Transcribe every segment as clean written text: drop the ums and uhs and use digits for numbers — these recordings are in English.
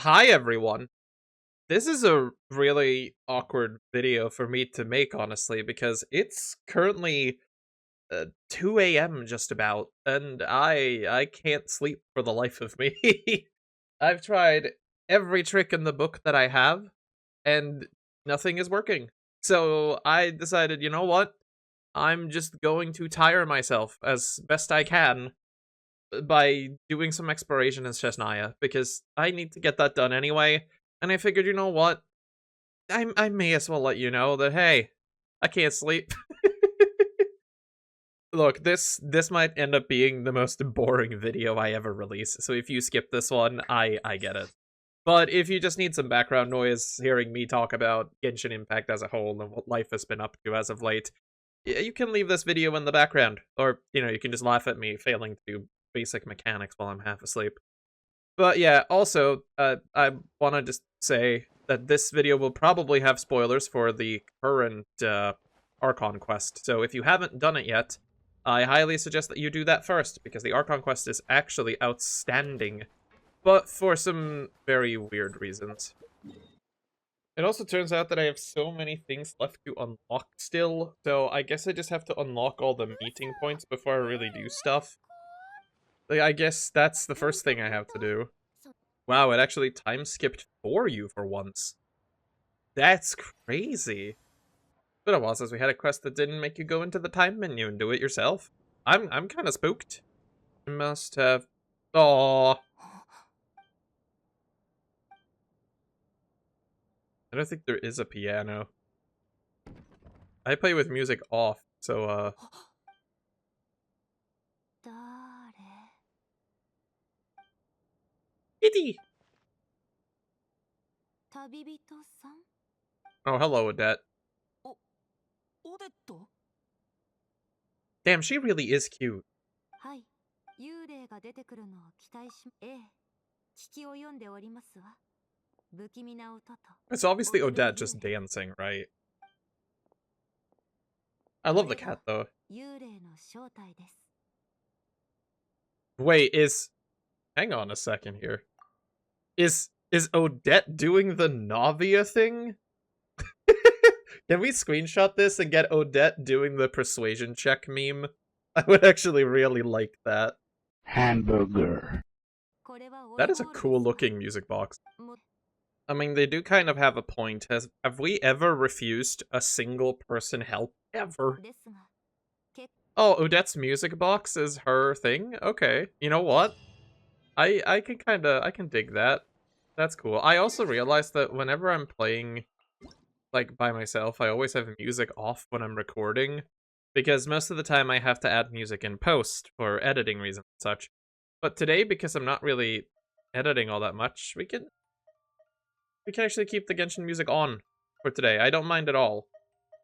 Hi everyone. This is a really awkward video for me to make, honestly, because it's currently 2 a.m. just about, and I can't sleep for the life of me. I've tried every trick in the book that I have, and nothing is working. So I decided, you know what? I'm just going to tire myself as best I can by doing some exploration in Snezhnaya, because I need to get that done anyway. And I figured, you know what? I may as well let you know that, hey, I can't sleep. Look, this might end up being the most boring video I ever release, so if you skip this one, I get it. But if you just need some background noise hearing me talk about Genshin Impact as a whole and what life has been up to as of late, you can leave this video in the background. Or, you can just laugh at me failing to do basic mechanics while I'm half asleep. But yeah, also, I want to just say that this video will probably have spoilers for the current Archon quest. So if you haven't done it yet, I highly suggest that you do that first, because the Archon quest is actually outstanding, but for some very weird reasons. It also turns out that I have so many things left to unlock still, so I guess I just have to unlock all the meeting points before I really do stuff. Like, I guess that's the first thing I have to do. Wow, it actually time skipped for you for once. That's crazy. Been a while since we had a quest that didn't make you go into the time menu and do it yourself. I'm kind of spooked. You must have. Aww. I don't think there is a piano. I play with music off, so Kitty. Oh, hello, Odette. Damn, she really is cute. It's obviously Odette just dancing, right? I love the cat, though. Wait, hang on a second here. Is Odette doing the Navia thing? Can we screenshot this and get Odette doing the persuasion check meme? I would actually really like that. Hamburger. That is a cool looking music box. I mean, they do kind of have a point. Have we ever refused a single person help? Ever? Oh, Odette's music box is her thing? Okay. You know what? I can dig that. That's cool. I also realized that whenever I'm playing like by myself, I always have music off when I'm recording, because most of the time I have to add music in post for editing reasons and such. But today, because I'm not really editing all that much, we can actually keep the Genshin music on for today. I don't mind at all.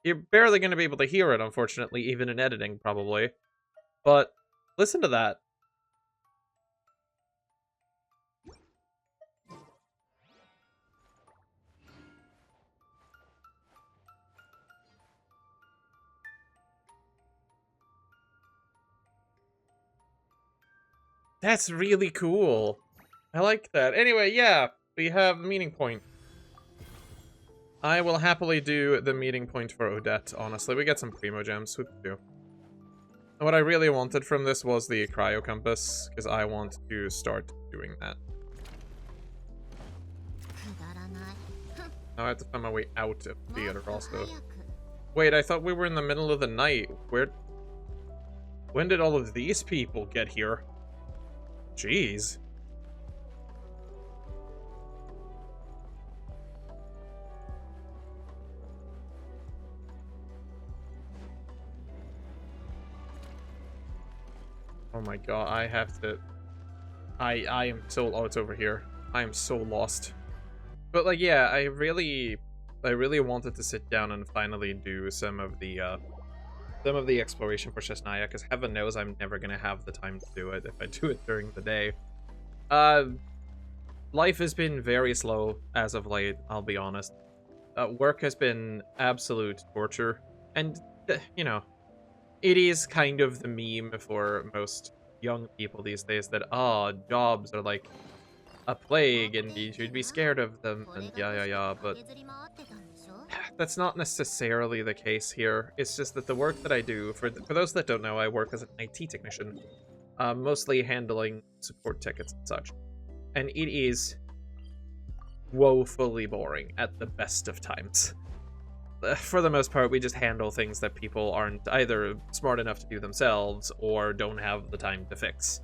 You're barely going to be able to hear it, unfortunately, even in editing, probably. But listen to that. That's really cool. I like that. Anyway, yeah, we have a meeting point. I will happily do the meeting point for Odette, honestly. We get some Primo Gems, who do. What I really wanted from this was the Cryo Compass, because I want to start doing that. Now I have to find my way out of the theater also. Wait, I thought we were in the middle of the night. When did all of these people get here? Jeez. Oh my god, I have to... I am so... Oh, it's over here. I am so lost. But, like, yeah, I really wanted to sit down and finally do some of the exploration for Snezhnaya, because heaven knows I'm never gonna have the time to do it if I do it during the day. Life has been very slow as of late, I'll be honest. Work has been absolute torture, and, you know, it is kind of the meme for most young people these days that, jobs are like a plague and you should be scared of them and yeah, but that's not necessarily the case here. It's just that the work that I do, for those that don't know, I work as an IT technician, mostly handling support tickets and such. And it is woefully boring at the best of times. For the most part, we just handle things that people aren't either smart enough to do themselves or don't have the time to fix.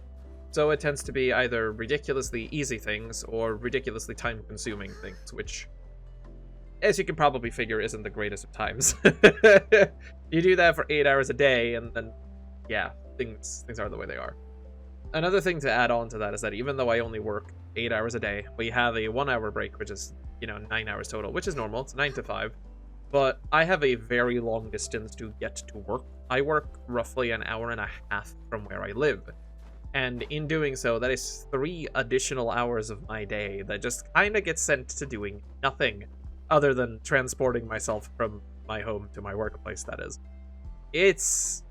So it tends to be either ridiculously easy things or ridiculously time-consuming things, which, as you can probably figure, isn't the greatest of times. You do that for 8 hours a day, and then, yeah, things are the way they are. Another thing to add on to that is that even though I only work 8 hours a day, we have a 1 hour break, which is, 9 hours total, which is normal. It's 9 to 5. But I have a very long distance to get to work. I work roughly an hour and a half from where I live. And in doing so, that is 3 additional hours of my day that just kind of get sent to doing nothing other than transporting myself from my home to my workplace, that is. It's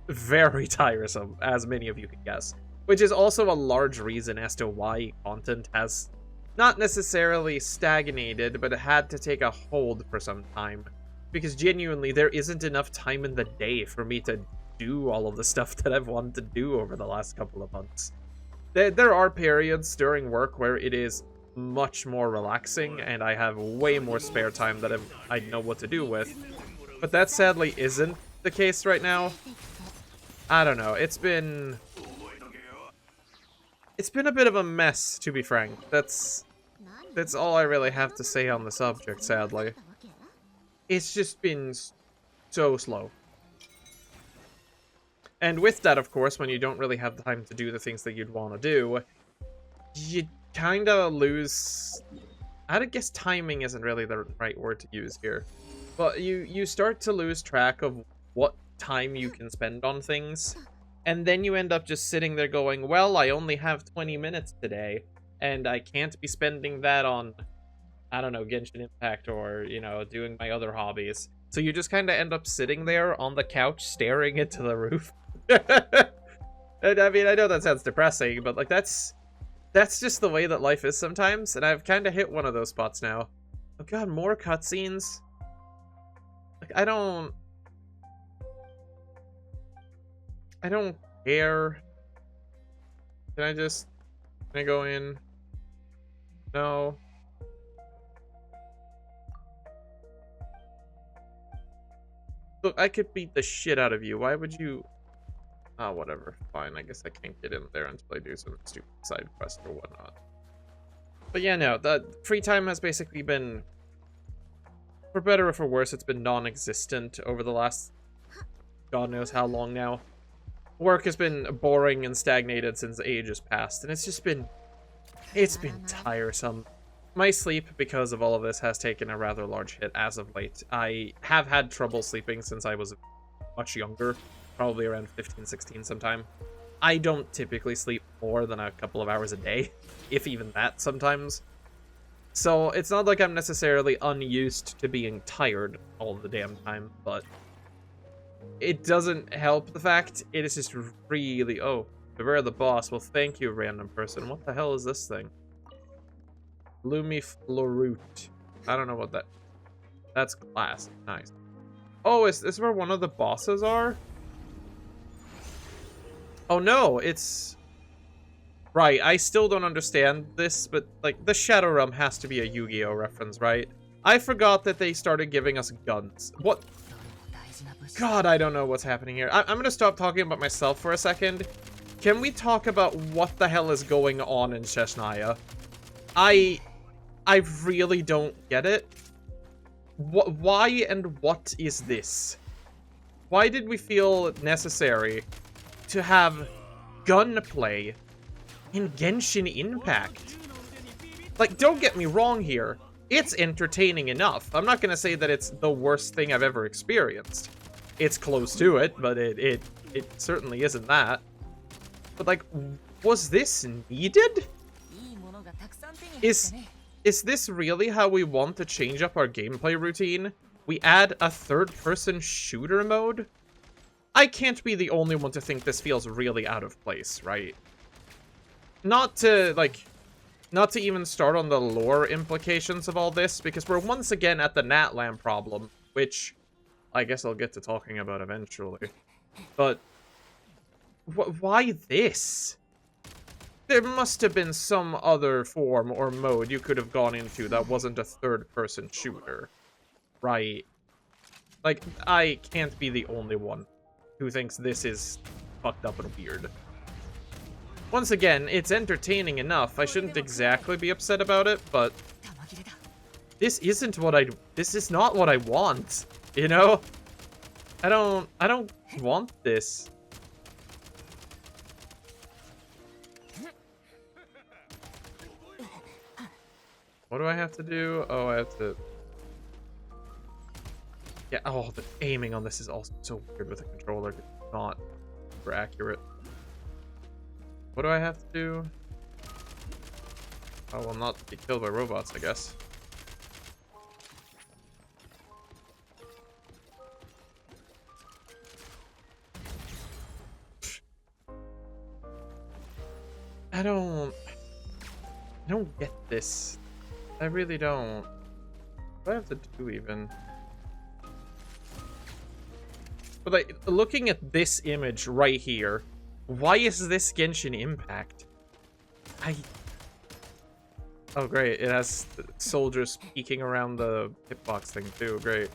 very tiresome, as many of you can guess. Which is also a large reason as to why content has not necessarily stagnated, but it had to take a hold for some time. Because genuinely, there isn't enough time in the day for me to do all of the stuff that I've wanted to do over the last couple of months. There are periods during work where it is much more relaxing, and I have way more spare time that I know what to do with. But that sadly isn't the case right now. I don't know, it's been a bit of a mess, to be frank. That's all I really have to say on the subject, sadly. It's just been so slow. And with that, of course, when you don't really have the time to do the things that you'd want to do, you kind of lose... I guess timing isn't really the right word to use here. But you start to lose track of what time you can spend on things. And then you end up just sitting there going, well, I only have 20 minutes today, and I can't be spending that on, I don't know, Genshin Impact or, doing my other hobbies. So you just kind of end up sitting there on the couch staring into the roof. And I mean, I know that sounds depressing, but, like, that's just the way that life is sometimes, and I've kind of hit one of those spots now. Oh god, more cutscenes? Like, I don't care. Can I go in? No. Look, I could beat the shit out of you. Why would you... Oh, whatever. Fine, I guess I can't get in there until I do some stupid side quest or whatnot. But yeah, no, the free time has basically been, for better or for worse, it's been non-existent over the last god knows how long now. Work has been boring and stagnated since ages past, and it's been tiresome. My sleep, because of all of this, has taken a rather large hit as of late. I have had trouble sleeping since I was much younger, probably around 15, 16 sometime. I don't typically sleep more than a couple of hours a day, if even that sometimes. So it's not like I'm necessarily unused to being tired all the damn time, but it doesn't help the fact it is just really... Oh, beware the boss. Well, thank you, random person. What the hell is this thing? Lumiflorute. I don't know what that... That's glass. Nice. Oh, is this where one of the bosses are? Oh no, it's... Right, I still don't understand this, but, like, the Shadow Realm has to be a Yu-Gi-Oh! Reference, right? I forgot that they started giving us guns. What? God, I don't know what's happening here. I'm gonna stop talking about myself for a second. Can we talk about what the hell is going on in Snezhnaya? I really don't get it. Why and what is this? Why did we feel necessary to have gunplay in Genshin Impact? Like, don't get me wrong here. It's entertaining enough. I'm not gonna say that it's the worst thing I've ever experienced. It's close to it, but it certainly isn't that. But, like, was this needed? Is this really how we want to change up our gameplay routine? We add a third-person shooter mode? I can't be the only one to think this feels really out of place, right? Not to, like, Not to even start on the lore implications of all this, because we're once again at the Natlan problem, which I guess I'll get to talking about eventually. But why this? There must have been some other form or mode you could have gone into that wasn't a third-person shooter, right? Like, I can't be the only one who thinks this is fucked up and weird. Once again, it's entertaining enough. I shouldn't exactly be upset about it, but this isn't what this is not what I want, you know? I don't want this. What do I have to do? Oh, I have to... Yeah, oh, the aiming on this is also so weird with a controller. It's not super accurate. What do I have to do? Oh, well, not be killed by robots, I guess. I don't get this. I really don't. What do I have to do even? But like, looking at this image right here, why is this Genshin Impact? Oh great, it has soldiers peeking around the hitbox thing too, great.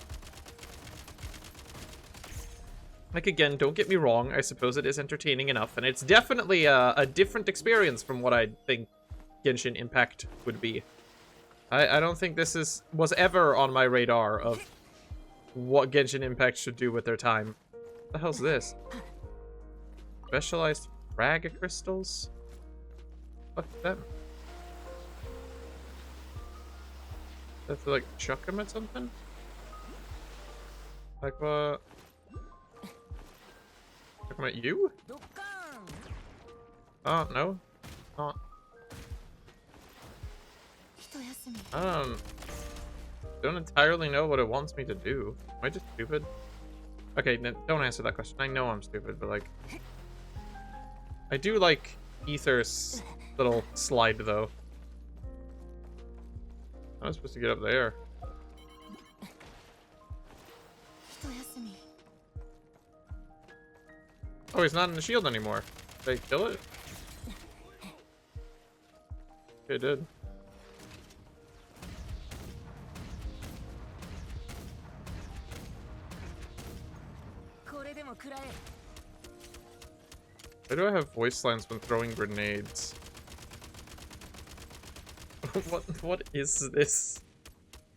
Like again, don't get me wrong, I suppose it is entertaining enough, and it's definitely a different experience from what I think Genshin Impact would be. I don't think this was ever on my radar of what Genshin Impact should do with their time. What the hell's this? Specialized frag crystals? Fuck them. Do I have to like chuck them at something? Like what? Chuck them at you? Oh, no. Not. I don't entirely know what it wants me to do. Am I just stupid? Okay, don't answer that question. I know I'm stupid, but like... I do like Aether's little slide, though. I was supposed to get up there. Oh, he's not in the shield anymore. Did I kill it? Okay, it did. Why do I have voice lines when throwing grenades? What is this?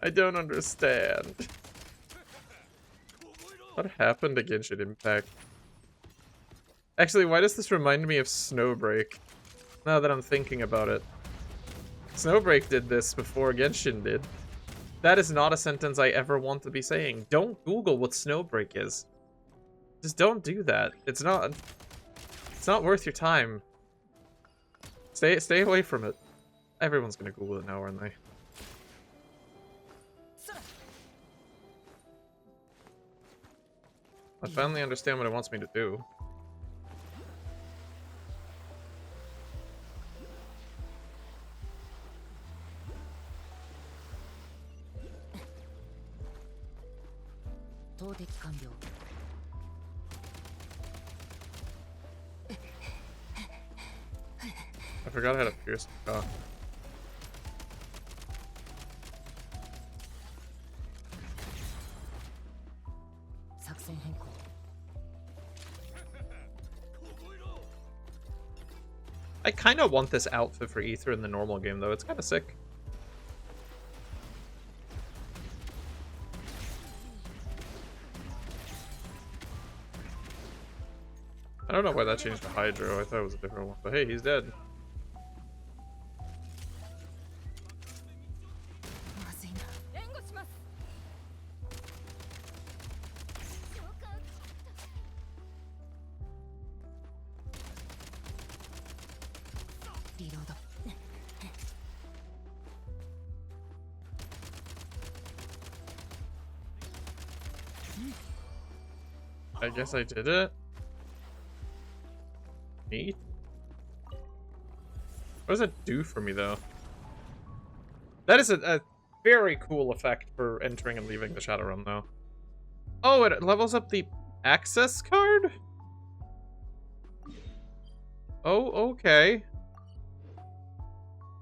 I don't understand. What happened to Genshin Impact? Actually, why does this remind me of Snowbreak? Now that I'm thinking about it. Snowbreak did this before Genshin did. That is not a sentence I ever want to be saying. Don't Google what Snowbreak is. Just don't do that. It's not worth your time. Stay away from it. Everyone's gonna Google it now, aren't they? I finally understand what it wants me to do. I forgot I had a pierce. Oh. I kind of want this outfit for Aether in the normal game, though. It's kind of sick. I don't know why that changed to Hydro. I thought it was a different one. But hey, he's dead. I guess I did it. Neat. What does it do for me, though? That is a very cool effect for entering and leaving the Shadow Realm, though. Oh, it levels up the access card? Oh, okay.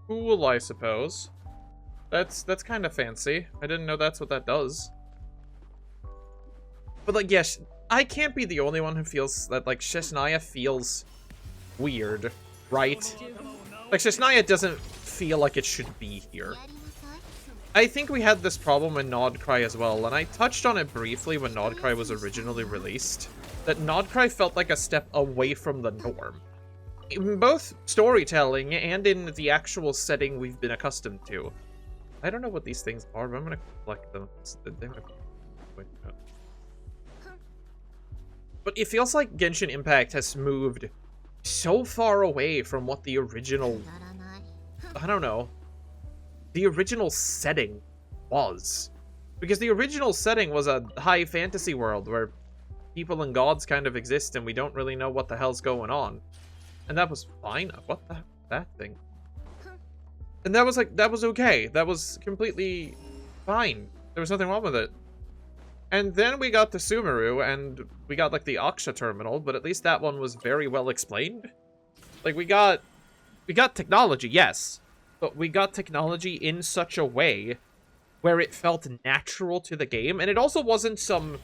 Cool, I suppose. That's kind of fancy. I didn't know that's what that does. But, like, yes, I can't be the only one who feels that, like, Snezhnaya feels weird, right? Like, Snezhnaya doesn't feel like it should be here. I think we had this problem in Nodcry as well, and I touched on it briefly when Nodcry was originally released, that Nodcry felt like a step away from the norm. In both storytelling and in the actual setting we've been accustomed to. I don't know what these things are, but I'm gonna collect them. But it feels like Genshin Impact has moved so far away from what the original, I don't know, the original setting was. Because the original setting was a high fantasy world where people and gods kind of exist and we don't really know what the hell's going on. And that was fine. What the that thing? And that was okay. That was completely fine. There was nothing wrong with it. And then we got the Sumeru, and we got, like, the Aksha terminal, but at least that one was very well explained. Like, we got technology, yes, but we got technology in such a way where it felt natural to the game, and it also wasn't some,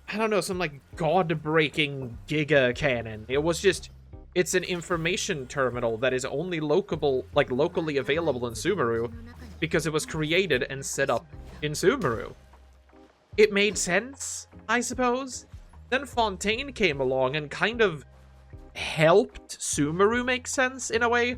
I don't know, some, like, god-breaking giga cannon. It was just, it's an information terminal that is only locally available in Sumeru because it was created and set up in Sumeru. It made sense, I suppose. Then Fontaine came along and kind of helped Sumeru make sense in a way,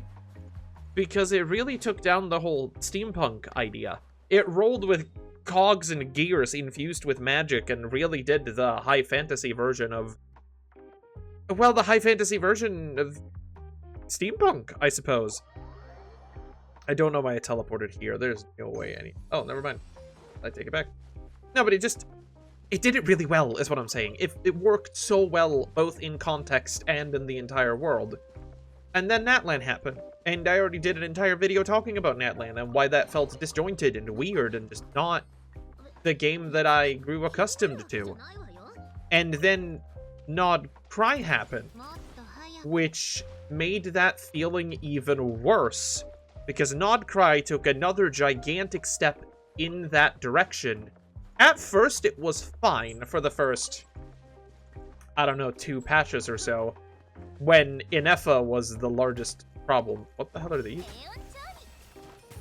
because it really took down the whole steampunk idea. It rolled with cogs and gears infused with magic and really did the high fantasy version of, well, the high fantasy version of steampunk, I suppose. I don't know why I teleported here. There's no way any... Oh, never mind. I take it back. No, but it did it really well, is what I'm saying. It worked so well, both in context and in the entire world. And then Natlan happened, and I already did an entire video talking about Natlan and why that felt disjointed and weird and just not the game that I grew accustomed to. And then Nodcry happened, which made that feeling even worse, because Nodcry took another gigantic step in that direction. At first, it was fine for the first, I don't know, 2 patches or so, when Inefa was the largest problem. What the hell are these?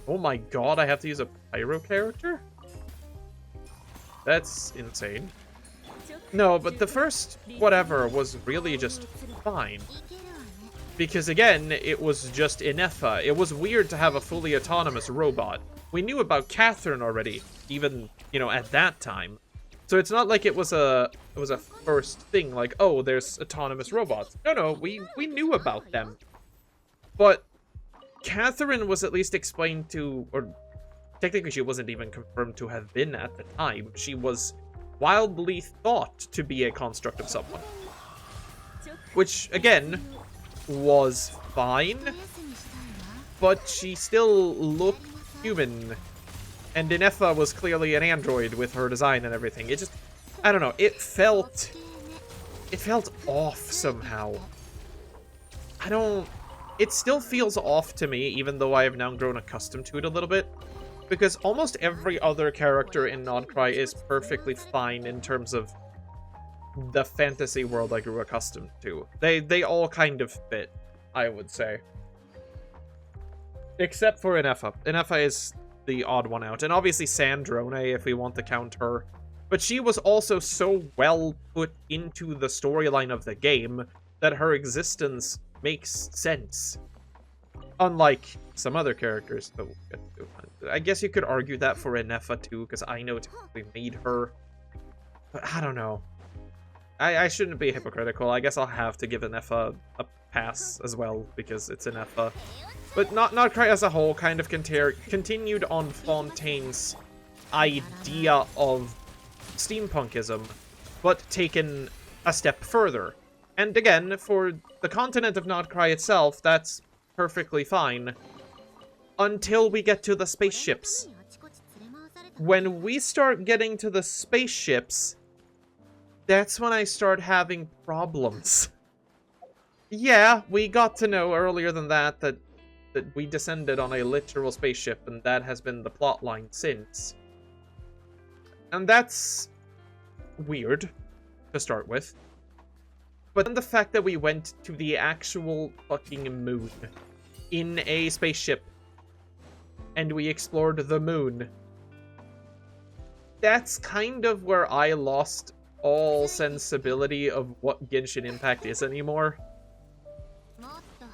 Oh my god, I have to use a pyro character? That's insane. No, but the first whatever was really just fine. Because again, it was just Inefa. It was weird to have a fully autonomous robot. We knew about Catherine already, even, you know, at that time. So it's not like it was a first thing, like, oh, there's autonomous robots. No, we knew about them. But Catherine was at least explained to, or technically she wasn't even confirmed to have been at the time. She was wildly thought to be a construct of someone. Which, again, was fine. But she still looked human. And Inefa was clearly an android with her design and everything. It just, I don't know, it felt off somehow. It still feels off to me, even though I have now grown accustomed to it a little bit. Because almost every other character in Nodcry is perfectly fine in terms of the fantasy world I grew accustomed to. They all kind of fit, I would say. Except for Inefa. Inefa is the odd one out. And obviously Sandrone, if we want to count her. But she was also so well put into the storyline of the game that her existence makes sense. Unlike some other characters that we'll get to. I guess you could argue that for Inefa too, because I know we made her. But I don't know. I shouldn't be hypocritical. I guess I'll have to give Inefa a pass as well, because it's Inefa. But Nodcry as a whole kind of continued on Fontaine's idea of steampunkism, but taken a step further. And again, for the continent of Nodcry itself, that's perfectly fine. until we get to the spaceships. When we start getting to the spaceships, that's when I start having problems. Yeah, we got to know earlier than that we descended on a literal spaceship, and that has been the plotline since. And that's weird to start with. But then the fact that we went to the actual fucking moon in a spaceship and we explored the moon, that's kind of where I lost all sensibility of what Genshin Impact is anymore.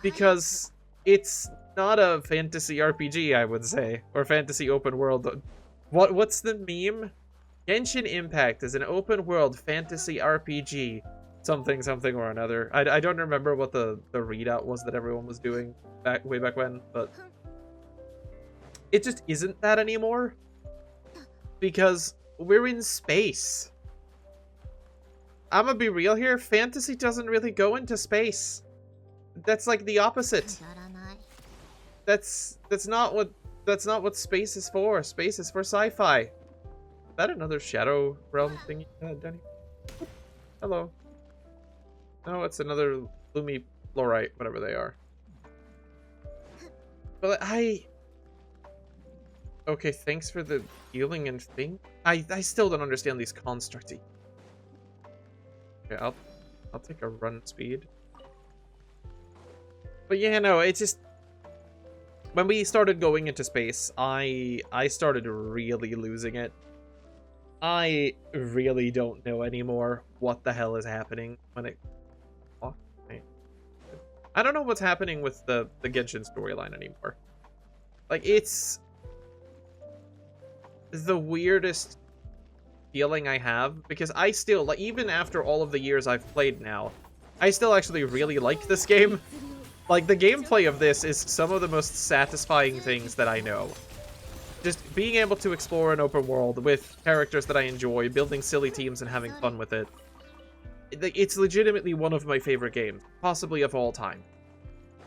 Because it's not a fantasy RPG, I would say, or fantasy open world. What's the meme? Genshin Impact is an open world fantasy RPG. Something or another. I don't remember what the readout was that everyone was doing way back when, but it just isn't that anymore. Because we're in space. I'm gonna be real here, fantasy doesn't really go into space. That's like the opposite. That's not what space is for. Space is for sci-fi. Is that another Shadow Realm thing, Denny? Hello. No, it's another Lumi Fluorite, whatever they are. But okay, thanks for the healing and thing. I still don't understand these constructs. Okay, I'll take a run speed. But yeah, no, it's just when we started going into space, I started really losing it. I really don't know anymore what the hell is happening when it. I don't know what's happening with the Genshin storyline anymore. Like, it's the weirdest feeling I have, because I still, like, even after all of the years I've played now, I still actually really like this game. Like, the gameplay of this is some of the most satisfying things that I know. Just being able to explore an open world with characters that I enjoy, building silly teams and having fun with it. It's legitimately one of my favorite games, possibly of all time.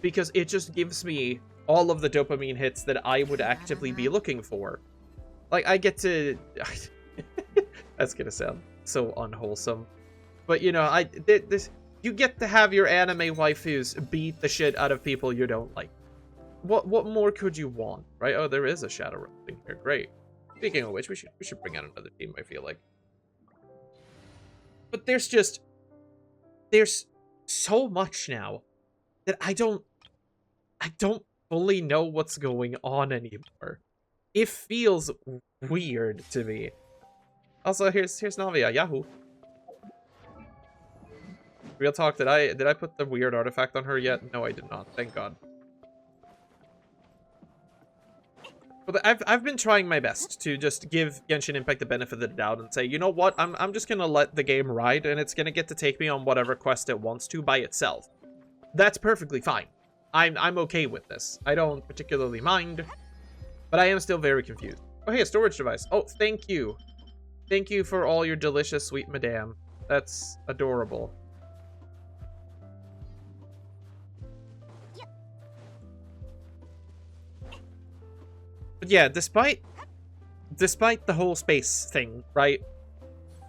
Because it just gives me all of the dopamine hits that I would actively be looking for. Like, I get to... That's gonna sound so unwholesome. But, you know, you get to have your anime waifus beat the shit out of people you don't like. What more could you want, right? Oh, there is a Shadow Realm thing here. Great. Speaking of which, we should bring out another team, I feel like. But there's so much now that I don't fully know what's going on anymore. It feels weird to me. Also, here's Navia. Yahoo. Real talk, did I put the weird artifact on her yet? No, I did not. Thank God. But I've been trying my best to just give Genshin Impact the benefit of the doubt and say, you know what, I'm just gonna let the game ride, and it's gonna get to take me on whatever quest it wants to by itself. That's perfectly fine. I'm okay with this. I don't particularly mind, but I am still very confused. Oh, hey, a storage device. Oh, thank you. Thank you for all your delicious sweet madame. That's adorable. But yeah, despite the whole space thing, right?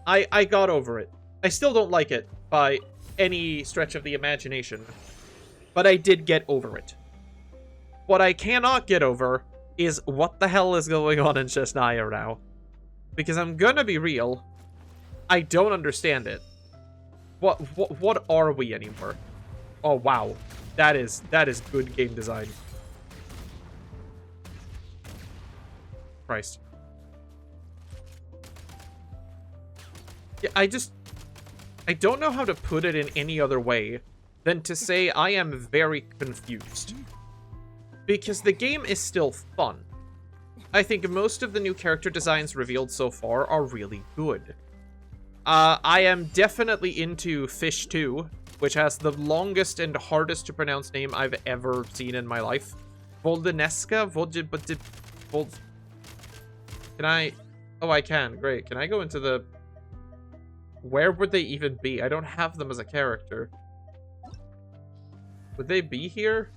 I got over it. I still don't like it by any stretch of the imagination, but I did get over it. What I cannot get over is what the hell is going on in Snezhnaya now. Because I'm gonna be real, I don't understand it. What are we anymore? Oh wow, that is good game design. Christ. Yeah, I don't know how to put it in any other way than to say I am very confused. Because the game is still fun. I think most of the new character designs revealed so far are really good. I am definitely into Fish 2, which has the longest and hardest to pronounce name I've ever seen in my life. Voldineska? Can I... Oh, I can. Great. Can I go into the... Where would they even be? I don't have them as a character. Would they be here?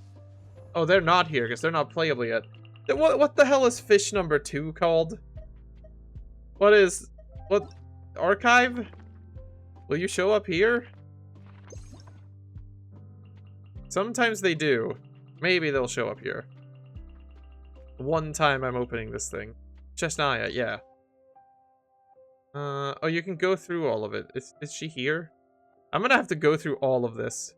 Oh, they're not here because they're not playable yet. What the hell is fish number 2 called? What archive? Will you show up here? Sometimes they do. Maybe they'll show up here. One time I'm opening this thing. Snezhnaya, yeah. Oh, you can go through all of it. Is she here? I'm gonna have to go through all of this.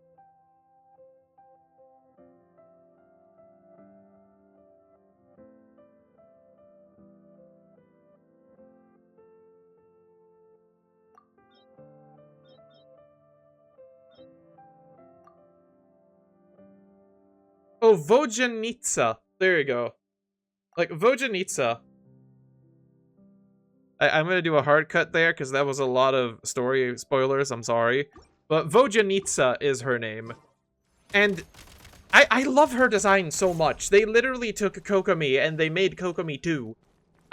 Oh, Vojanitsa. There you go. Like, Vojanitsa. I'm gonna do a hard cut there, because that was a lot of story spoilers, I'm sorry. But Vojanitsa is her name. And I love her design so much. They literally took Kokomi, and they made Kokomi 2.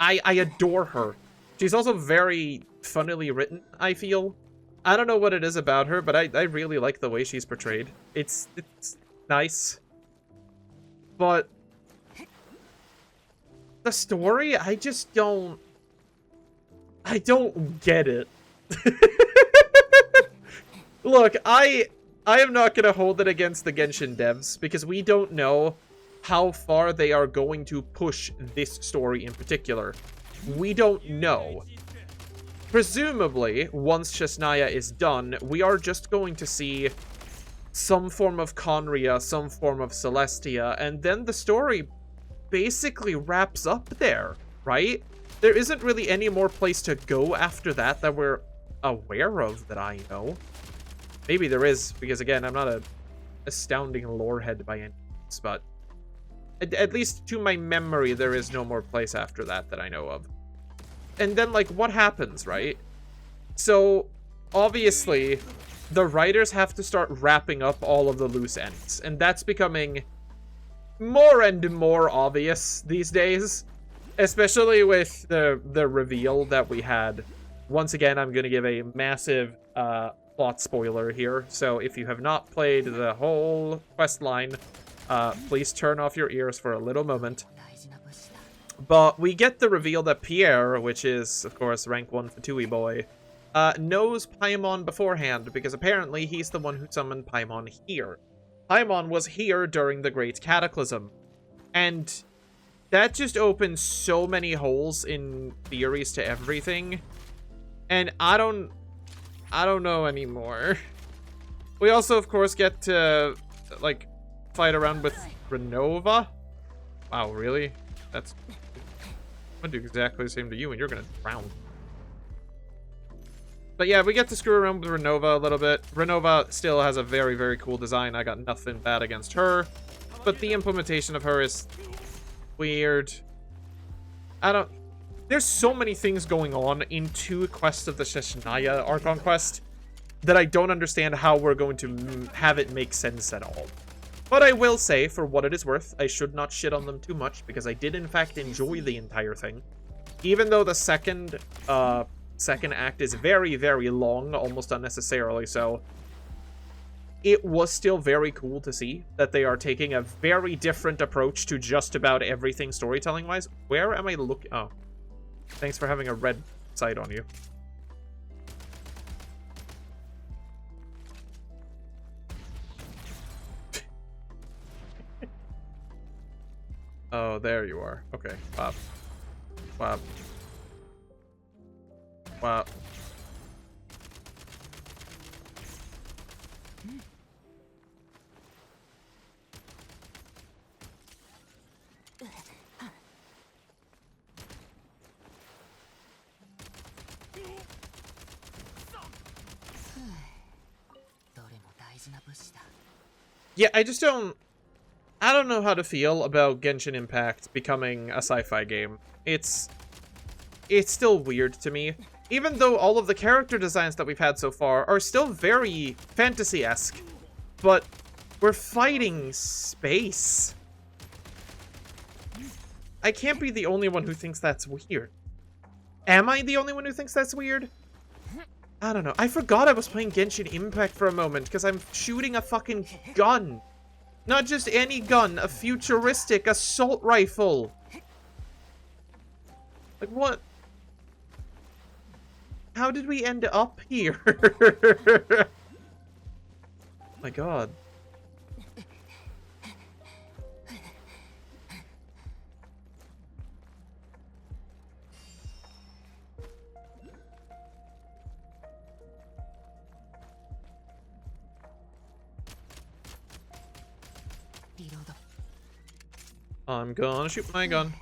I adore her. She's also very funnily written, I feel. I don't know what it is about her, but I really like the way she's portrayed. It's nice. But the story, I don't get it. Look, I am not going to hold it against the Genshin devs, because we don't know how far they are going to push this story in particular. We don't know. Presumably, once Snezhnaya is done, we are just going to see some form of Conria, some form of Celestia, and then the story basically wraps up there, right? There isn't really any more place to go after that we're aware of that I know. Maybe there is, because again, I'm not a astounding lorehead by any means, but at least to my memory, there is no more place after that I know of. And then, like, what happens, right? So, obviously, the writers have to start wrapping up all of the loose ends, and that's becoming more and more obvious these days, especially with the reveal that we had. Once again, I'm going to give a massive plot spoiler here, so if you have not played the whole quest line, please turn off your ears for a little moment. But we get the reveal that Pierre, which is, of course, rank 1 Fatui boy, knows Paimon beforehand, because apparently he's the one who summoned Paimon here. Paimon was here during the Great Cataclysm. And that just opens so many holes in theories to everything. And I don't know anymore. We also, of course, get to, like, fight around with Renova. Wow, really? That's... I'm gonna do exactly the same to you, and you're gonna drown. But yeah, we get to screw around with Renova a little bit. Renova still has a very, very cool design. I got nothing bad against her. But the implementation of her is weird. There's so many things going on in 2 quests of the Snezhnaya Archon quest that I don't understand how we're going to have it make sense at all. But I will say, for what it is worth, I should not shit on them too much, because I did in fact enjoy the entire thing. Even though the second act is very, very long, almost unnecessarily so, it was still very cool to see that they are taking a very different approach to just about everything storytelling-wise. Where am I looking? Oh. Thanks for having a red sight on you. Oh, there you are. Okay. Wow. Wow. Wow. Yeah, I don't know how to feel about Genshin Impact becoming a sci-fi game. It's still weird to me. Even though all of the character designs that we've had so far are still very fantasy-esque. But we're fighting space. I can't be the only one who thinks that's weird. Am I the only one who thinks that's weird? I don't know. I forgot I was playing Genshin Impact for a moment because I'm shooting a fucking gun. Not just any gun, a futuristic assault rifle. Like, what? How did we end up here? My god. I'm gonna shoot my gun.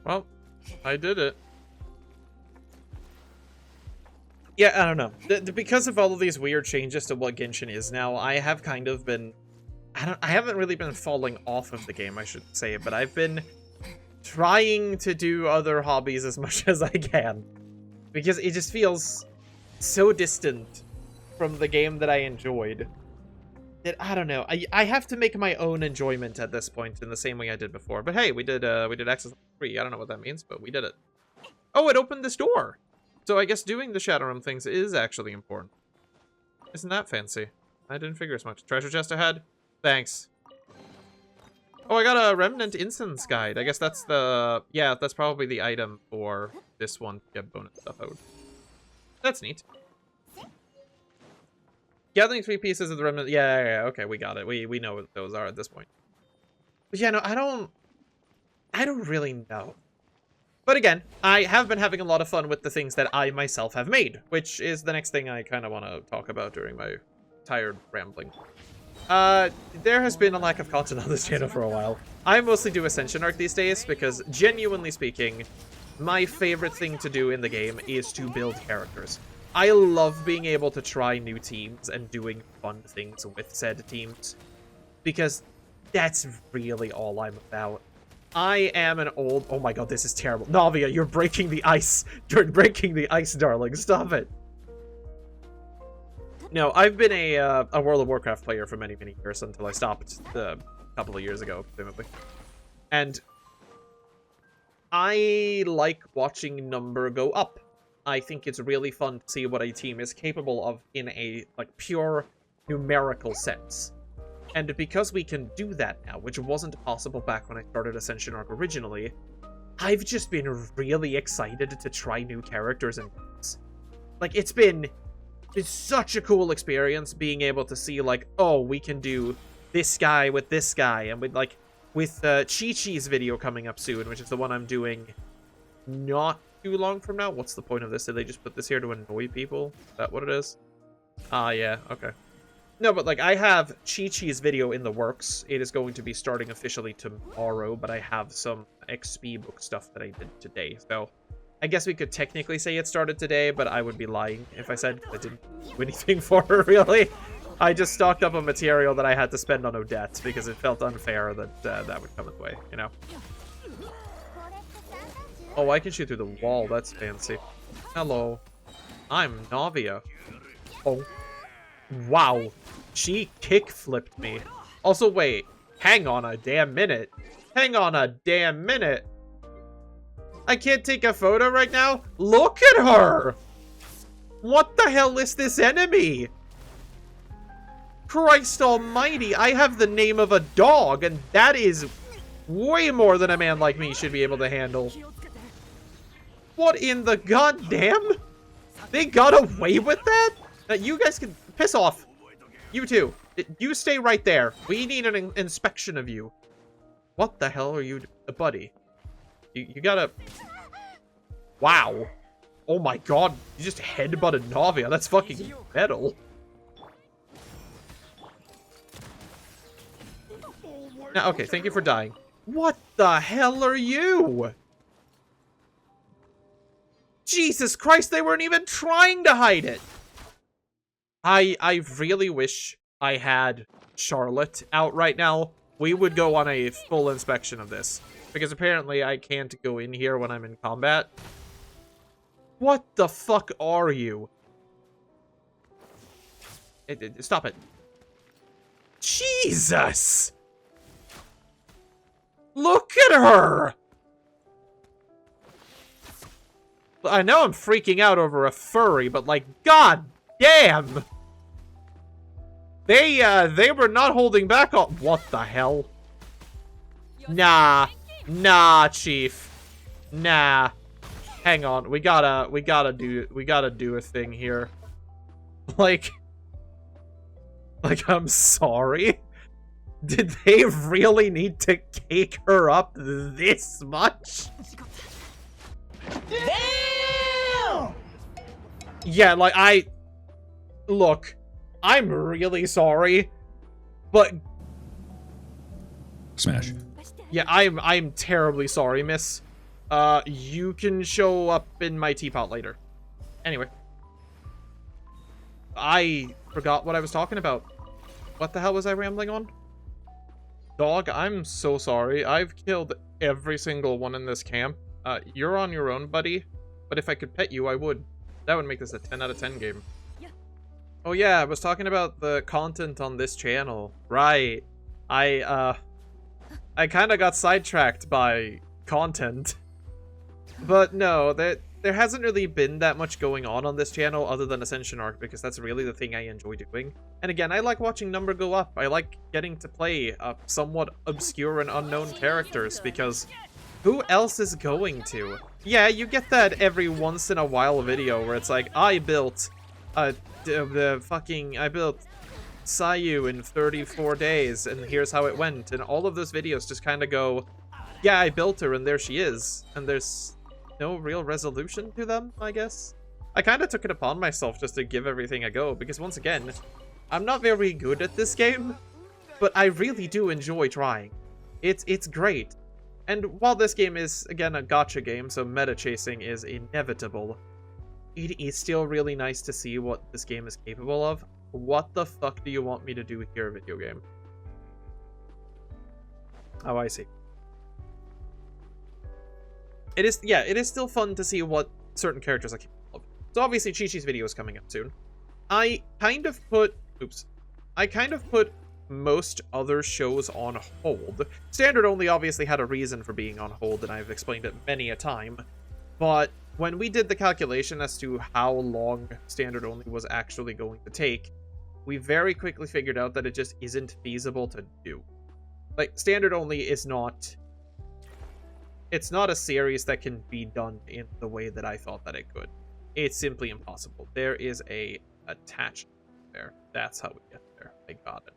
Well, I did it. Yeah, I don't know. Because of all of these weird changes to what Genshin is now, I have kind of been... I haven't really been falling off of the game, I should say, but I've been trying to do other hobbies as much as I can. Because it just feels so distant from the game that I enjoyed. That, I don't know. I have to make my own enjoyment at this point in the same way I did before. But hey, we did access 3. I don't know what that means, but we did it. Oh, it opened this door! So I guess doing the Shadow Realm things is actually important. Isn't that fancy? I didn't figure as much. Treasure chest ahead? Thanks. Oh, I got a Remnant Incense Guide. I guess that's the... Yeah, that's probably the item for this one to get bonus stuff out. That's neat. Gathering 3 pieces of the Remnant... Yeah, okay, we got it. We know what those are at this point. But yeah, no, I don't really know. But again, I have been having a lot of fun with the things that I myself have made, which is the next thing I kind of want to talk about during my tired rambling. There has been a lack of content on this channel for a while. I mostly do Ascension Arc these days because, genuinely speaking, my favorite thing to do in the game is to build characters. I love being able to try new teams and doing fun things with said teams, because that's really all I'm about. I am an old... Oh my god, this is terrible. Navia, you're breaking the ice. You're breaking the ice, darling. Stop it. No, I've been a World of Warcraft player for many, many years until I stopped a couple of years ago, presumably. And I like watching number go up. I think it's really fun to see what a team is capable of in a, like, pure numerical sense. And because we can do that now, which wasn't possible back when I started Ascension Arc originally, I've just been really excited to try new characters and things. Like, it's such a cool experience being able to see, like, oh, we can do this guy with this guy, and with Chi-Chi's video coming up soon, which is the one I'm doing not too long from now. What's the point of this? Did they just put this here to annoy people? Is that what it is? Yeah, okay. No, but, like, I have Chi-Chi's video in the works. It is going to be starting officially tomorrow, but I have some XP book stuff that I did today. So, I guess we could technically say it started today, but I would be lying if I said I didn't do anything for her, really. I just stocked up a material that I had to spend on Odette, because it felt unfair that that would come its way, you know? Oh, I can shoot through the wall. That's fancy. Hello. I'm Navia. Oh. Wow. She kick-flipped me. Also, wait. Hang on a damn minute. Hang on a damn minute. I can't take a photo right now? Look at her! What the hell is this enemy? Christ almighty, I have the name of a dog, and that is way more than a man like me should be able to handle. What in the goddamn? They got away with that? You guys can piss off. You too. You stay right there. We need an inspection of you. What the hell are you, buddy? You gotta... Wow. Oh my god. You just headbutted Navia. That's fucking metal. Now, okay, thank you for dying. What the hell are you? Jesus Christ, they weren't even trying to hide it. I really wish I had Charlotte out right now. We would go on a full inspection of this. Because apparently I can't go in here when I'm in combat. What the fuck are you? Stop it. Jesus! Look at her! I know I'm freaking out over a furry, but like, god damn! They were not holding back on— what the hell? Nah. Nah, Chief. Nah. Hang on. We gotta do a thing here. Like, I'm sorry. Did they really need to cake her up this much? Damn! Yeah, like, look, I'm really sorry, but... Smash. Yeah, I'm terribly sorry, miss. You can show up in my teapot later. Anyway. I forgot what I was talking about. What the hell was I rambling on? Dog, I'm so sorry. I've killed every single one in this camp. You're on your own, buddy. But if I could pet you, I would. That would make this a 10 out of 10 game. Yeah. Oh yeah, I was talking about the content on this channel. Right. I kind of got sidetracked by content. But no, there hasn't really been that much going on this channel other than Ascension Arc, because that's really the thing I enjoy doing. And again, I like watching number go up. I like getting to play somewhat obscure and unknown characters, because who else is going to? Yeah, you get that every once in a while video where it's like, I built I built Sayu in 34 days, and here's how it went. And all of those videos just kind of go, yeah, I built her, and there she is. And there's no real resolution to them, I guess. I kind of took it upon myself just to give everything a go, because once again, I'm not very good at this game, but I really do enjoy trying. It's great. And while this game is, again, a gacha game, so meta chasing is inevitable, it is still really nice to see what this game is capable of. What the fuck do you want me to do here, video game? Oh, I see. It is, yeah, it is still fun to see what certain characters are capable of. So obviously Chi-Chi's video is coming up soon. I kind of put most other shows on hold. Standard Only obviously had a reason for being on hold, and I've explained it many a time. But when we did the calculation as to how long Standard Only was actually going to take, we very quickly figured out that it just isn't feasible to do. Like, Standard Only is not... It's not a series that can be done in the way that I thought that it could. It's simply impossible. There is a attachment there. That's how we get there. I got it.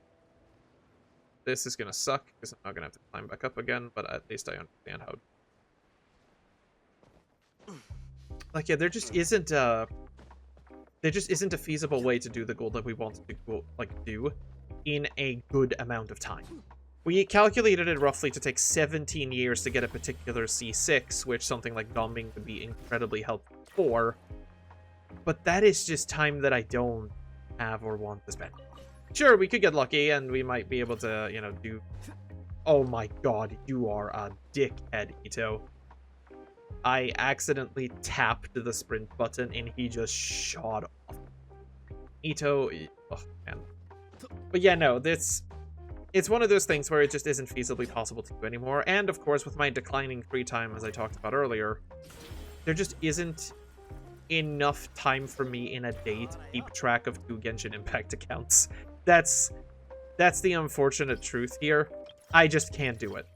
This is gonna suck because I'm not gonna have to climb back up again, but at least I understand how. Like, yeah, there just isn't a feasible way to do the goal that we want to do in a good amount of time. We calculated it roughly to take 17 years to get a particular C6, which something like Dombing would be incredibly helpful for. But that is just time that I don't have or want to spend. Sure, we could get lucky and we might be able to, you know, do... Oh my god, you are a dickhead, Ito. I accidentally tapped the sprint button and he just shot off. Ito... Oh, man. But yeah, no, it's one of those things where it just isn't feasibly possible to do anymore. And of course, with my declining free time, as I talked about earlier, there just isn't enough time for me in a day to keep track of 2 Genshin Impact accounts. That's That's the unfortunate truth here. I just can't do it.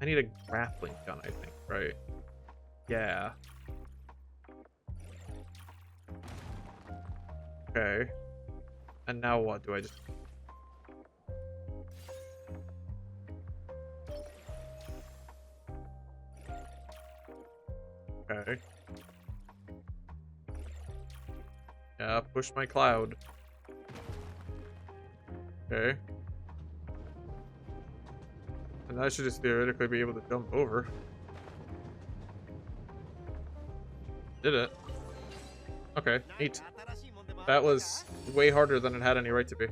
I need a grappling gun, I think, right? Yeah. Okay. And now what? Do I just... Okay. Yeah, push my cloud. Okay. And I should just theoretically be able to jump over. Did it. Okay, neat. That was way harder than it had any right to be.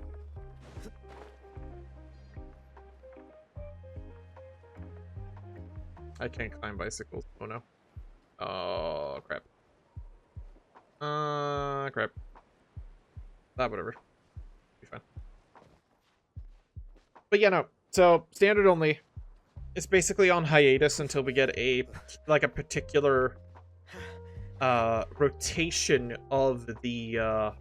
I can't climb bicycles. Oh no. Oh, crap. Crap. Ah, whatever. Be fine. But yeah, no. So, standard only. It's basically on hiatus until we get a particular rotation of the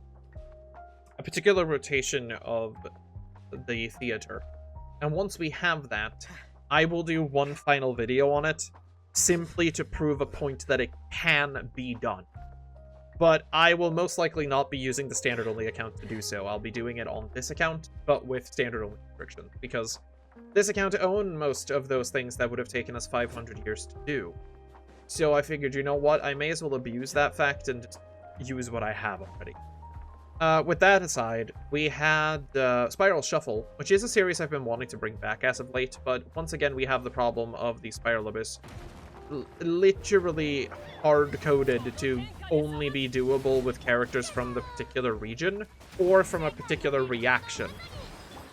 theater. And once we have that, I will do one final video on it, simply to prove a point that it can be done. But I will most likely not be using the standard only account to do so. I'll be doing it on this account, but with standard only restrictions, because this account owned most of those things that would have taken us 500 years to do. So I figured, you know what, I may as well abuse that fact and just use what I have already. With that aside, we had Spiral Shuffle, which is a series I've been wanting to bring back as of late, but once again we have the problem of the Spiral Abyss literally hard-coded to only be doable with characters from the particular region, or from a particular reaction.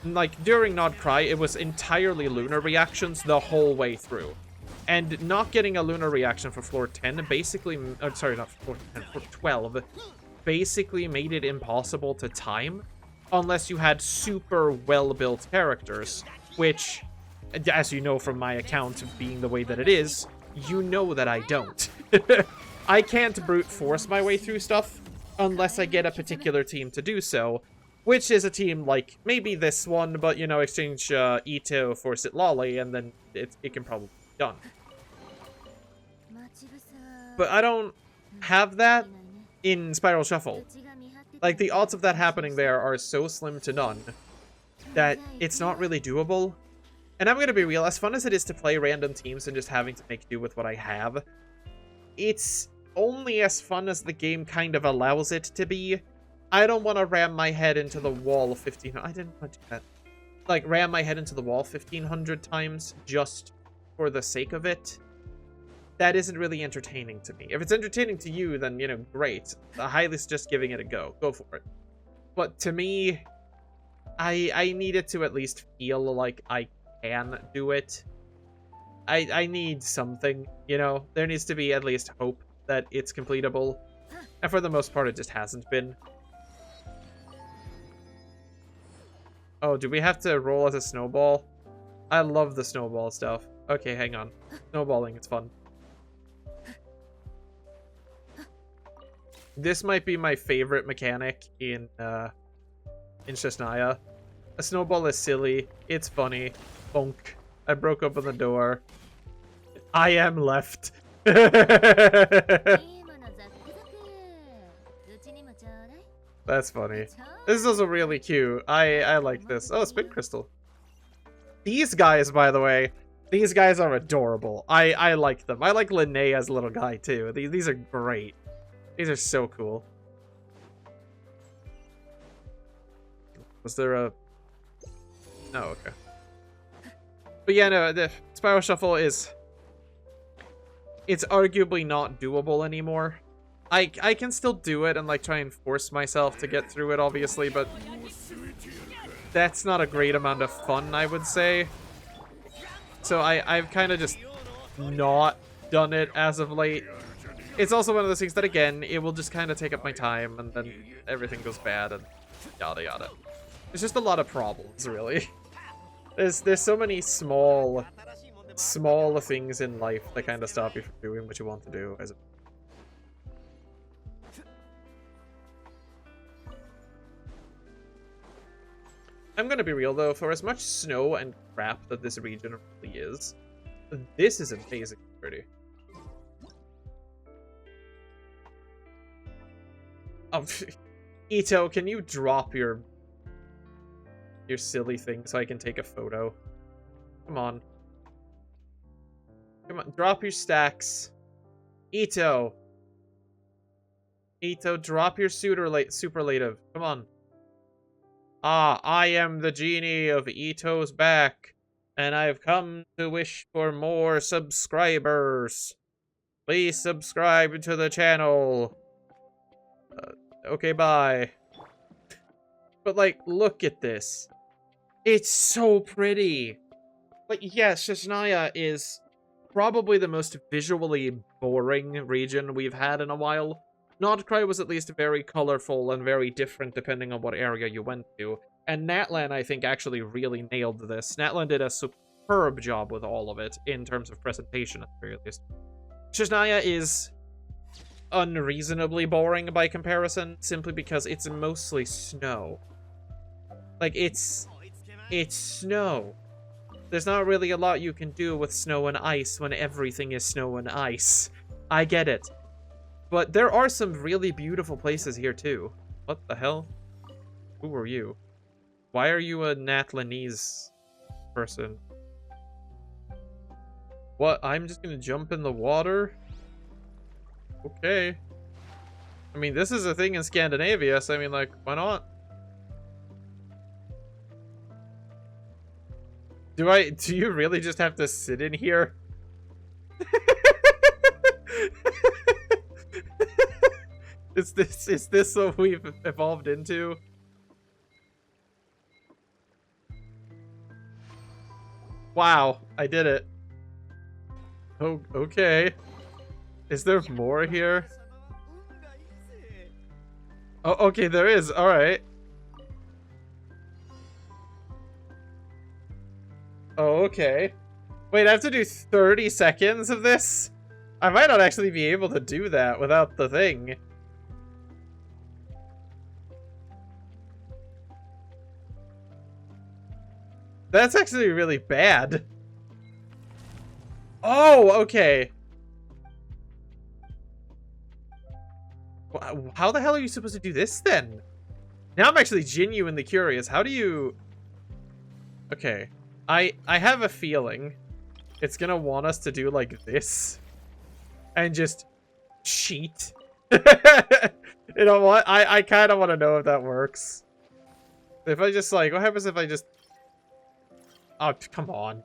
Like, during Nod Cry, it was entirely lunar reactions the whole way through. And not getting a lunar reaction for floor 10 basically... sorry, not floor 10, floor 12... basically made it impossible to time, unless you had super well-built characters, which, as you know from my account being the way that it is, you know that I don't. I can't brute force my way through stuff unless I get a particular team to do so, which is a team like maybe this one, but, you know, exchange Ito for Sitlali, and then it can probably be done. But I don't have that in Spiral Shuffle. Like, the odds of that happening there are so slim to none that it's not really doable. And I'm gonna be real, as fun as it is to play random teams and just having to make do with what I have, it's only as fun as the game kind of allows it to be. I don't want to ram my head into the wall 1500... I didn't want to do that. Like, ram my head into the wall 1500 times just for the sake of it. That isn't really entertaining to me. If it's entertaining to you, then, you know, great. I highly suggest giving it a go. Go for it. But to me, I need it to at least feel like I can do it. I need something, you know? There needs to be at least hope that it's completable. And for the most part, it just hasn't been. Oh, do we have to roll as a snowball? I love the snowball stuff. Okay, hang on. Snowballing, it's fun. This might be my favorite mechanic in Snezhnaya. A snowball is silly. It's funny. Bonk. I broke open the door. I am left. That's funny. This is also really cute. I like this. Oh, spin crystal. These guys, by the way, these guys are adorable. I like them. I like Linnea's little guy, too. These are great. These are so cool. Was there a... Oh, okay. But yeah, no, the Spiral Shuffle is... It's arguably not doable anymore. I can still do it and, like, try and force myself to get through it, obviously, but... That's not a great amount of fun, I would say. So I've kind of just not done it as of late. It's also one of those things that, again, it will just kind of take up my time, and then everything goes bad, and yada yada. There's just a lot of problems, really. There's so many small things in life that kind of stop you from doing what you want to do. I'm gonna be real though, for as much snow and crap that this region really is, this is amazing pretty. Oh, Ito, can you drop your silly thing so I can take a photo? Come on. Come on, drop your stacks. Ito. Ito, drop your superlative. Come on. Ah, I am the genie of Ito's back, and I've come to wish for more subscribers. Please subscribe to the channel. Okay, bye. But, like, look at this. It's so pretty. Like, yes, Snezhnaya is probably the most visually boring region we've had in a while. Nordcry was at least very colorful and very different depending on what area you went to. And Natlan, I think, actually really nailed this. Natlan did a superb job with all of it, in terms of presentation, at the very least. Snezhnaya is unreasonably boring by comparison, simply because it's mostly snow. Like, it's snow. There's not really a lot you can do with snow and ice when everything is snow and ice. I get it. But there are some really beautiful places here, too. What the hell? Who are you? Why are you a Natlanese person? What? I'm just gonna jump in the water? Okay. I mean, this is a thing in Scandinavia, so I mean, like, why not? Do you really just have to sit in here? Is this what we've evolved into? Wow, I did it. Oh, okay. Is there more here? Oh, okay, there is. All right. Oh, okay. Wait, I have to do 30 seconds of this? I might not actually be able to do that without the thing. That's actually really bad. Oh, okay. How the hell are you supposed to do this then? Now I'm actually genuinely curious. How do you... Okay. I have a feeling it's gonna want us to do like this. And just cheat. You know what? I kind of want to know if that works. If I just like... What happens if I just... Oh, come on.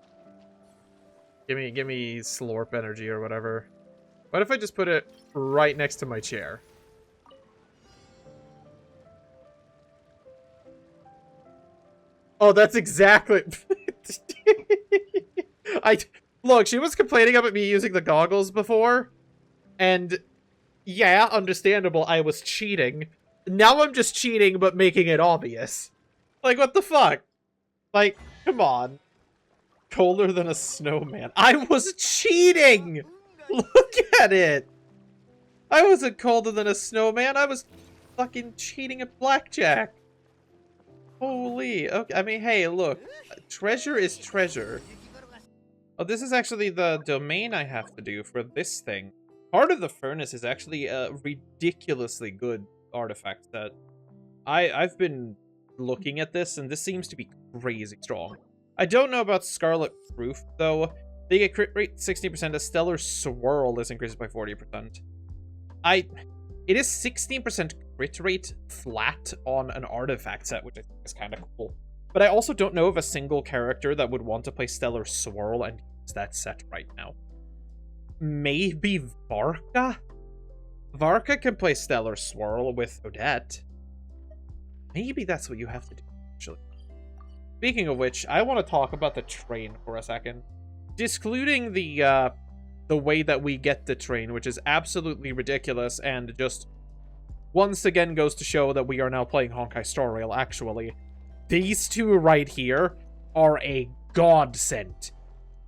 Give me slurp energy or whatever. What if I just put it right next to my chair? Oh, that's exactly... Look, she was complaining about me using the goggles before. And yeah, understandable, I was cheating. Now I'm just cheating, but making it obvious. Like, what the fuck? Like, come on. Colder than a snowman. I was cheating! Look at it! I wasn't colder than a snowman. I was fucking cheating at blackjack. Holy. Okay, I mean, hey, look. Treasure is treasure. Oh, this is actually the domain I have to do for this thing. Heart of the Furnace is actually a ridiculously good artifact set. I've been looking at this, and this seems to be crazy strong. I don't know about Scarlet Proof, though. They get crit rate 60%, a Stellar Swirl is increased by 40%. It is 16% crit rate flat on an artifact set, which I think is kind of cool. But I also don't know of a single character that would want to play Stellar Swirl and use that set right now. Maybe Varka? Varka can play Stellar Swirl with Odette. Maybe that's what you have to do, actually. Speaking of which, I want to talk about the train for a second. Discluding the way that we get the train, which is absolutely ridiculous and just once again goes to show that we are now playing Honkai Star Rail, actually. These two right here are a godsend.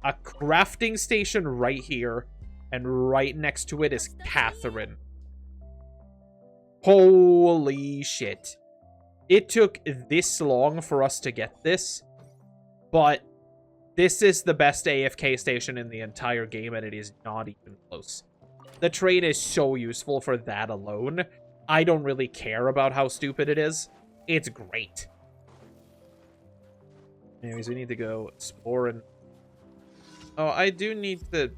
A crafting station right here, and right next to it is Catherine. Holy shit. It took this long for us to get this, but this is the best AFK station in the entire game, and it is not even close. The train is so useful for that alone. I don't really care about how stupid it is. It's great. Anyways, we need to go explore and... Oh, I do need to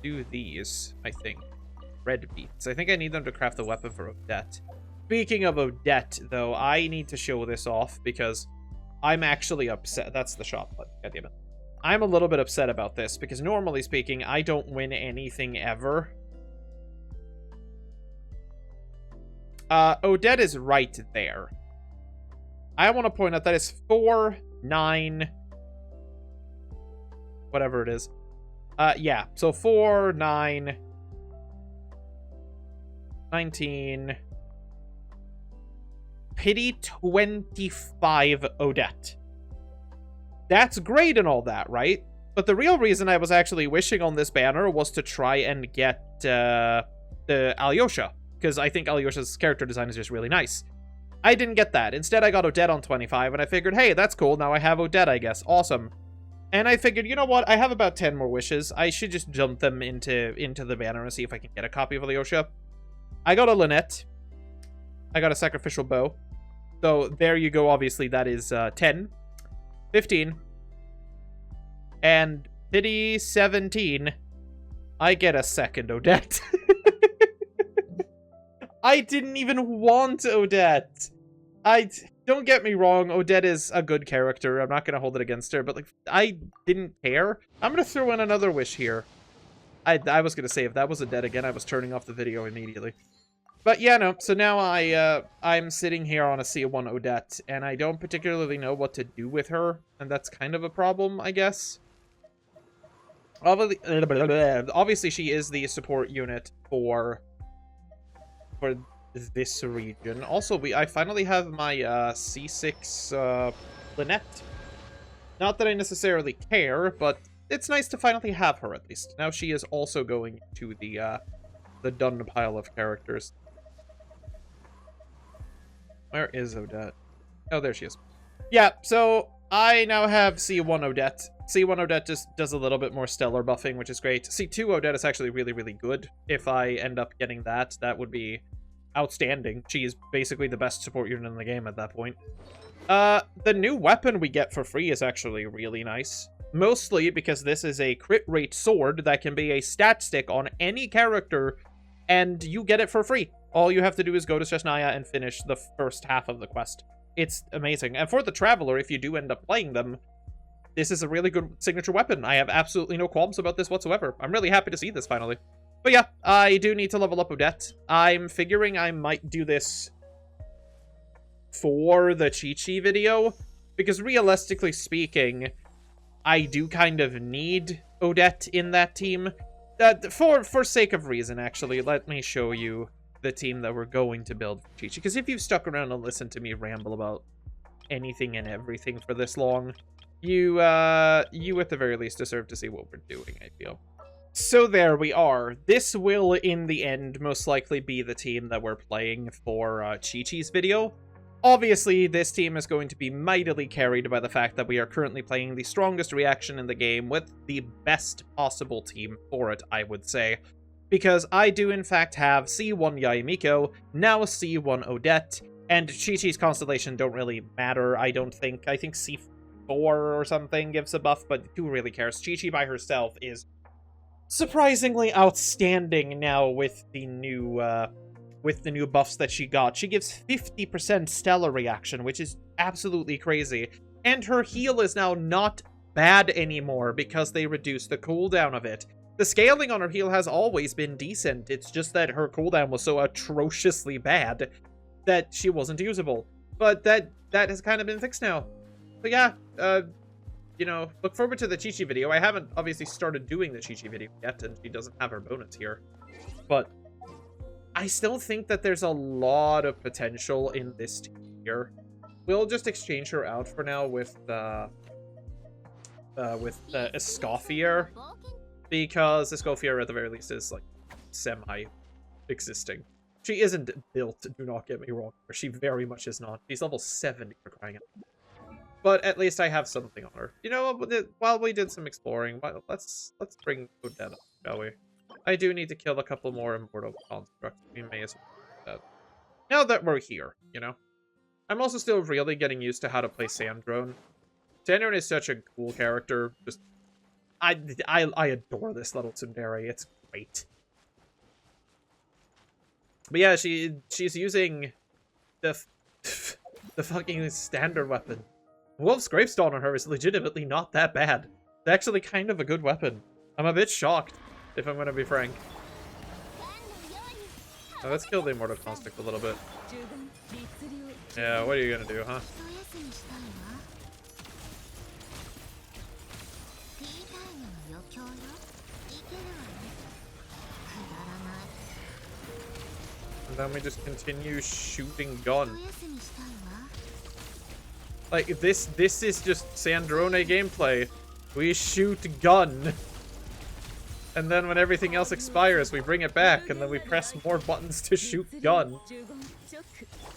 do these, I think. Red beets. I think I need them to craft the weapon for Odette. Speaking of Odette, though, I need to show this off because I'm actually upset. That's the shop button. God damn it. I'm a little bit upset about this because normally speaking, I don't win anything ever. Odette is right there. I want to point out that it's 4, 9... whatever it is. Yeah, so 4, 9... 19... Pity 25 Odette. That's great and all that, right? But the real reason I was actually wishing on this banner was to try and get the Alyosha, because I think Alyosha's character design is just really nice. I didn't get that. Instead, I got Odette on 25, and I figured, hey, that's cool. Now I have Odette, I guess. Awesome. And I figured, you know what? I have about 10 more wishes. I should just jump them into the banner and see if I can get a copy of Alyosha. I got a Lynette. I got a Sacrificial Bow. So there you go. Obviously, that is 10, 15, and pity 17. I get a second Odette. I didn't even want Odette. Don't get me wrong, Odette is a good character. I'm not going to hold it against her, but like I didn't care. I'm going to throw in another wish here. I was going to say, if that was Odette again, I was turning off the video immediately. But yeah, no, so now I'm sitting here on a C1 Odette, and I don't particularly know what to do with her, and that's kind of a problem, I guess. Obviously, she is the support unit for this region. Also, I finally have my C6 Lynette. Not that I necessarily care, but it's nice to finally have her, at least. Now she is also going to the done pile of characters. Where is Odette? Oh, there she is. Yeah, so I now have C1 Odette. C1 Odette just does a little bit more stellar buffing, which is great. C2 Odette is actually really, really good. If I end up getting that, that would be outstanding. She is basically the best support unit in the game at that point. The new weapon we get for free is actually really nice. Mostly because this is a crit rate sword that can be a stat stick on any character, and you get it for free. All you have to do is go to Snezhnaya and finish the first half of the quest. It's amazing. And for the Traveler, if you do end up playing them, this is a really good signature weapon. I have absolutely no qualms about this whatsoever. I'm really happy to see this finally. But yeah, I do need to level up Odette. I'm figuring I might do this for the Chi-Chi video, because realistically speaking, I do kind of need Odette in that team. For sake of reason, actually, let me show you the team that we're going to build for Chi-Chi. Because if you've stuck around and listened to me ramble about anything and everything for this long, you at the very least deserve to see what we're doing, I feel. So there we are. This will, in the end, most likely be the team that we're playing for Chi-Chi's video. Obviously, this team is going to be mightily carried by the fact that we are currently playing the strongest reaction in the game with the best possible team for it, I would say. Because I do, in fact, have C1 Yaimiko, now C1 Odette, and Chi-Chi's constellation don't really matter, I don't think. I think C4 or something gives a buff, but who really cares? Chi-Chi by herself is surprisingly outstanding now with the new buffs that she got. She gives 50% stellar reaction, which is absolutely crazy. And her heal is now not bad anymore because they reduced the cooldown of it. The scaling on her heal has always been decent. It's just that her cooldown was so atrociously bad that she wasn't usable. But that has kind of been fixed now. But yeah, you know, look forward to the Chi-Chi video. I haven't obviously started doing the Chi-Chi video yet, and she doesn't have her bonus here. But I still think that there's a lot of potential in this team here. We'll just exchange her out for now with Escoffier, because Escoffier at the very least is like semi-existing. She isn't built, do not get me wrong. She very much is not. She's level 70 for crying out. But at least I have something on her. You know, while we did some exploring, let's bring Odette up, shall we? I do need to kill a couple more immortal constructs. We may as well do that. Now that we're here, you know? I'm also still really getting used to how to play Sandrone. Sandrone is such a cool character. Just, I adore this little tsundere. It's great. But yeah, she's using the the fucking standard weapon. Wolf's Gravestone on her is legitimately not that bad. It's actually kind of a good weapon. I'm a bit shocked, if I'm gonna be frank. Now, let's kill the Immortal Construct a little bit. Yeah, what are you gonna do, huh? And then we just continue shooting gun. Like, this is just Sandrone gameplay. We shoot gun. And then when everything else expires, we bring it back, and then we press more buttons to shoot gun.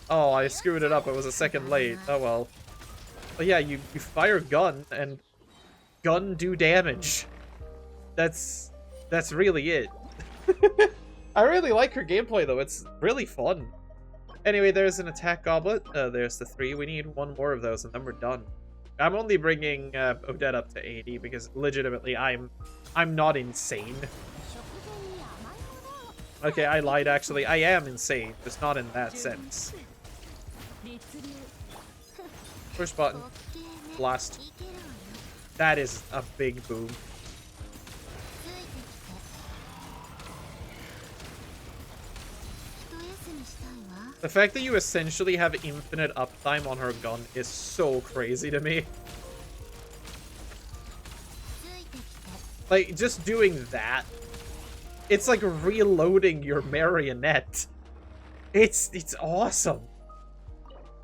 Oh, I screwed it up. It was a second late. Oh well. But yeah, you fire gun, and gun do damage. That's really it. I really like her gameplay, though. It's really fun. Anyway, there's an attack goblet. There's the 3. We need 1 more of those, and then we're done. I'm only bringing Odette up to 80 because legitimately I'm not insane. Okay, I lied actually. I am insane, just not in that sense. Push button. Blast. That is a big boom. The fact that you essentially have infinite uptime on her gun is so crazy to me. Like, just doing that, it's like reloading your marionette. It's awesome.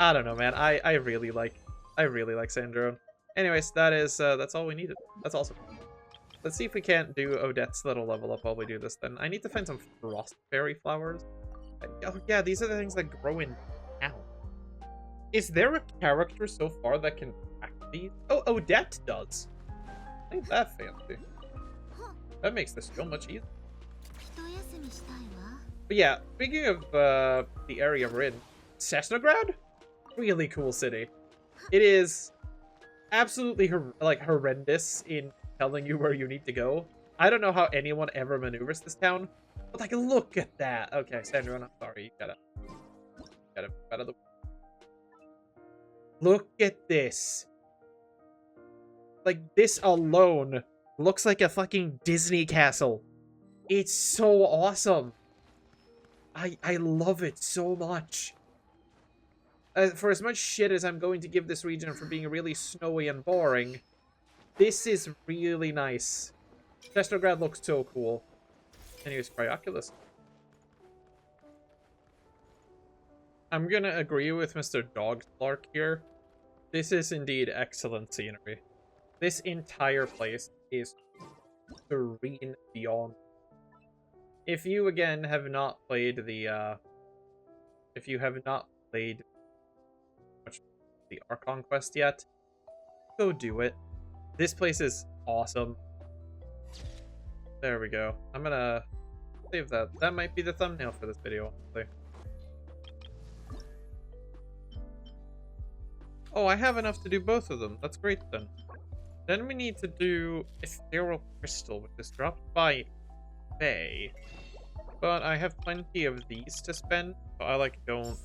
I don't know, man. I really like Sandrone. Anyways, that's all we needed. That's awesome. Let's see if we can't do Odette's little level up while we do this then. I need to find some frost fairy flowers. Oh yeah, these are the things that grow in town. Is there a character so far that can track these? Oh, Odette does. Ain't that fancy. That makes this so much easier. But yeah, speaking of the area we're in, Snezhnaya? Really cool city. It is absolutely horrendous in telling you where you need to go. I don't know how anyone ever maneuvers this town. But like, look at that. Okay, Sandra, I'm sorry. You gotta move out of the way. Look at this. Like, this alone looks like a fucking Disney castle. It's so awesome. I love it so much. For as much shit as I'm going to give this region for being really snowy and boring, this is really nice. Snezhnaya looks so cool. Anyways, Cryoculus. I'm gonna agree with Mr. Dogslark here. This is indeed excellent scenery. This entire place is serene beyond. If you, again, have not played the, if you have not played the Archon quest yet, go do it. This place is awesome. There we go. I'm gonna save that. That might be the thumbnail for this video, honestly. Oh, I have enough to do both of them. That's great then. Then we need to do Ethereal Crystal, which is dropped by Faye. But I have plenty of these to spend, so I don't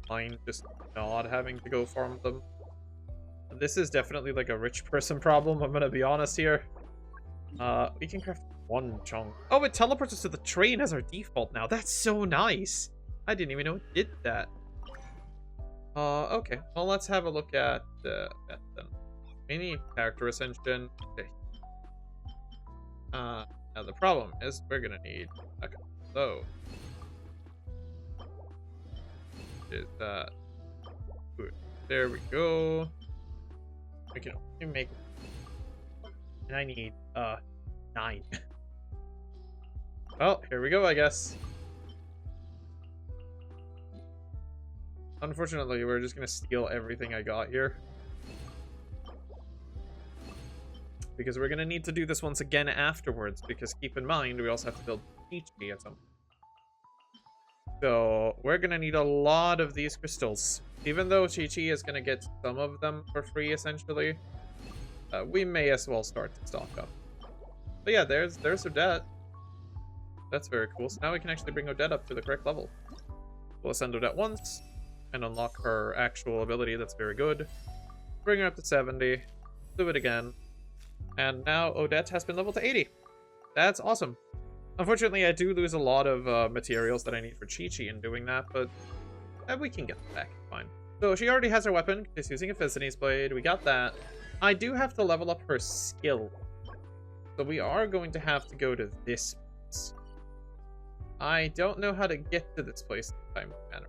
mind just not having to go farm them. This is definitely like a rich person problem, I'm gonna be honest here. We can craft 1 chunk. Oh, it teleports us to the train as our default now. That's so nice. I didn't even know it did that. Okay. Well, let's have a look at that then. We need character ascension. Okay. Now the problem is we're gonna need a couple of those. Is that good? There we go. We can only make, and I need 9. Well, here we go, I guess. Unfortunately, we're just gonna steal everything I got here. Because we're gonna need to do this once again afterwards, because keep in mind, we also have to build Chi-Chi at some point. So, we're gonna need a lot of these crystals. Even though Chi-Chi is gonna get some of them for free, essentially, we may as well start to stock up. But yeah, there's Odette. That's very cool. So now we can actually bring Odette up to the correct level. We'll ascend Odette once, and unlock her actual ability. That's very good. Bring her up to 70. Do it again. And now Odette has been leveled to 80. That's awesome. Unfortunately, I do lose a lot of materials that I need for Chi-Chi in doing that, but we can get them back. Fine. So she already has her weapon. She's using a Fizzini's Blade. We got that. I do have to level up her skill. So we are going to have to go to this place. I don't know how to get to this place in time manner.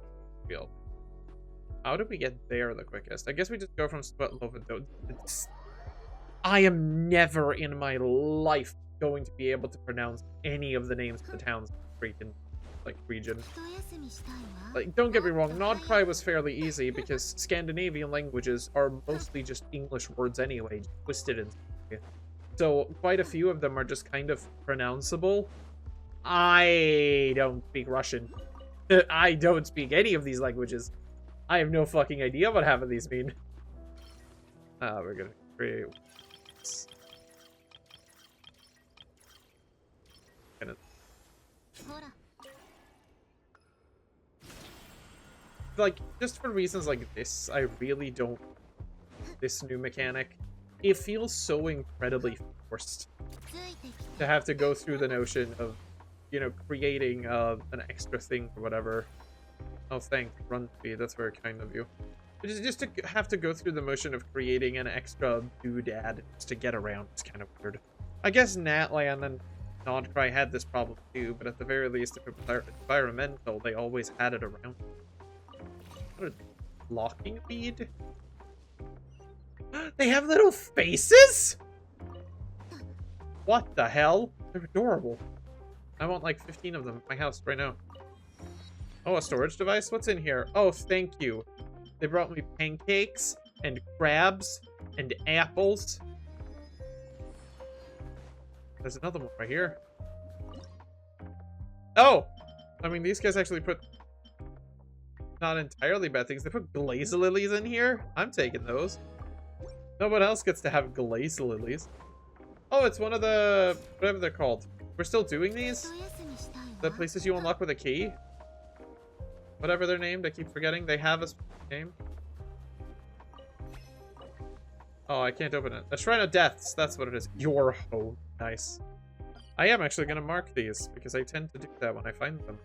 How do we get there the quickest? I guess we just go from Svetlovo. I am never in my life going to be able to pronounce any of the names of the towns in the freaking, like, region. Like, don't get me wrong, Nodcry was fairly easy because Scandinavian languages are mostly just English words anyway, just twisted in. So quite a few of them are just kind of pronounceable. I don't speak Russian. I don't speak any of these languages. I have no fucking idea what half of these mean. We're gonna create... Like, just for reasons like this, I really don't... This new mechanic. It feels so incredibly forced to have to go through the notion of, you know, creating an extra thing or whatever. Oh, thanks, run speed. That's very kind of you. Just to have to go through the motion of creating an extra doodad just to get around. It's kind of weird. I guess Natlan and Nodcry had this problem too, but at the very least, if it was environmental, they always had it around. What a locking bead? They have little faces? What the hell? They're adorable. I want like 15 of them in my house right now. Oh, a storage device? What's in here? Oh, thank you. They brought me pancakes and crabs and apples. There's another one right here. Oh! I mean, these guys actually put not entirely bad things. They put glaze lilies in here. I'm taking those. No one else gets to have glaze lilies. Oh, it's one of the... whatever they're called. We're still doing these? The places you unlock with a key? Whatever they're named, I keep forgetting. They have a name. Oh, I can't open it. A Shrine of Deaths. That's what it is. Your home. Nice. I am actually going to mark these because I tend to do that when I find them.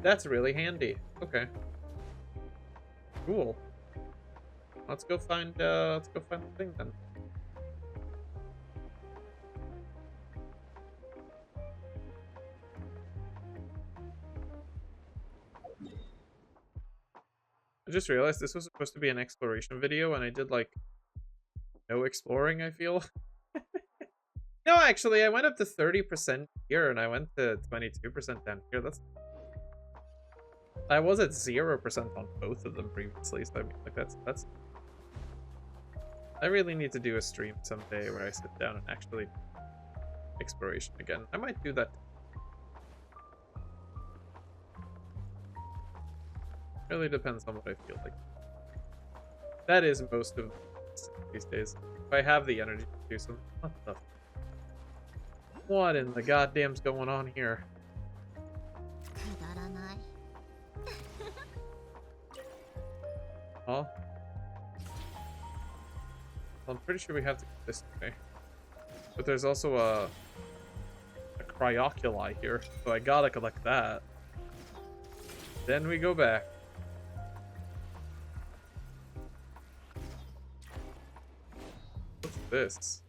That's really handy. Okay. Cool. Let's go find the thing then. I just realized this was supposed to be an exploration video, and I did, like, no exploring, I feel. No, actually, I went up to 30% here, and I went to 22% down here. I was at 0% on both of them previously, so I mean, like, that's... I really need to do a stream someday where I sit down and actually exploration again. I might do that. Really depends on what I feel like. That is most of these days. If I have the energy to do something. What in the goddamn's going on here? Huh? I'm pretty sure we have to go this way. But there's also a Cryoculi here, so I gotta collect that. Then we go back. What's this?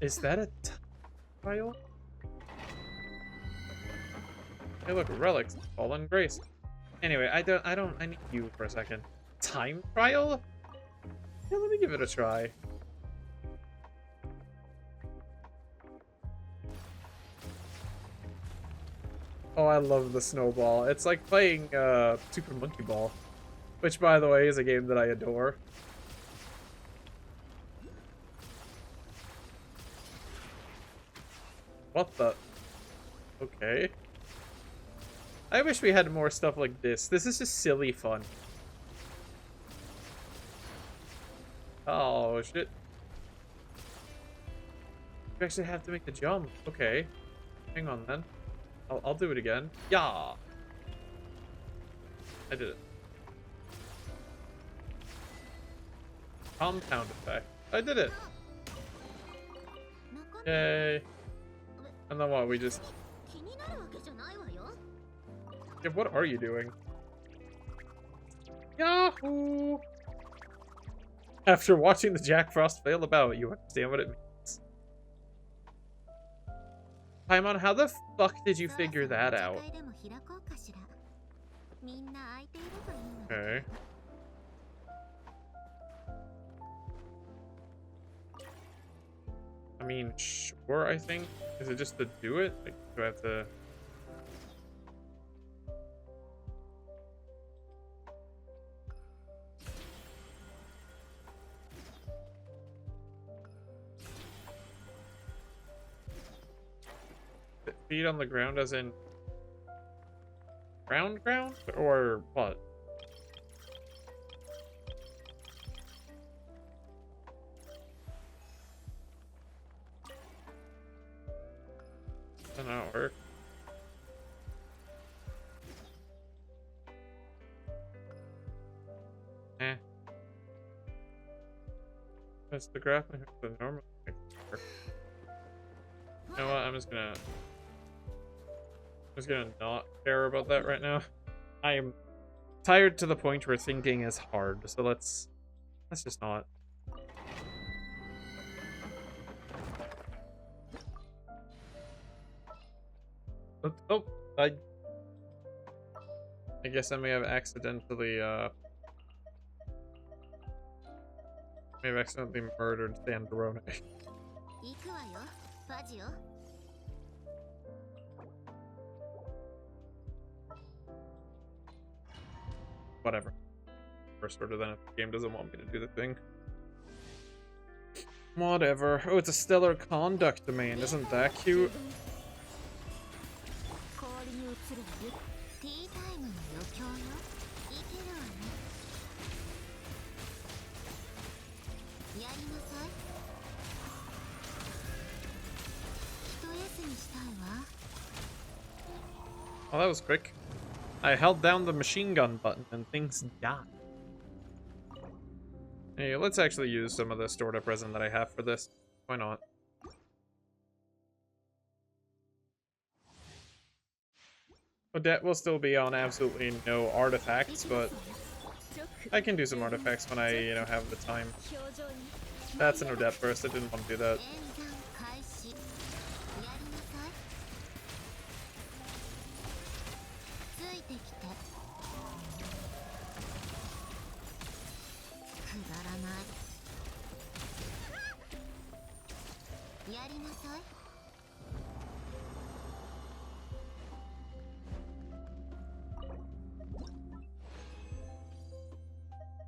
Is that a trial? Hey, look, relics, fallen grace. Anyway, I need you for a second. Time trial? Yeah, let me give it a try. Oh, I love the snowball. It's like playing Super Monkey Ball, which, by the way, is a game that I adore. What the? Okay. I wish we had more stuff like this. This is just silly fun. Oh, shit. You actually have to make the jump. Okay. Hang on, then. I'll do it again. Yeah. I did it. Compound effect. I did it. Yay. And then what? We just... Yeah, what are you doing? Yahoo! After watching the Jack Frost fail about, you understand what it means. Paimon, how the fuck did you figure that out? Okay. I mean, sure, I think. Is it just to do it? Like, do I have to... Feet on the ground as in... Ground? Or what? Doesn't know how it works. Eh. That's the grappling hook, the normal. You know what? I'm just gonna not care about that right now. I am tired to the point where thinking is hard, so let's just not. Oh, I guess I may have accidentally murdered Sandrone. Whatever. First order then if the game doesn't want me to do the thing. Whatever. Oh, it's a stellar conduct domain. Isn't that cute? Oh, that was quick. I held down the machine gun button and things died. Hey, let's actually use some of the stored up resin that I have for this. Why not? Odette will still be on absolutely no artifacts, but I can do some artifacts when I, have the time. That's an Odette burst. I didn't want to do that.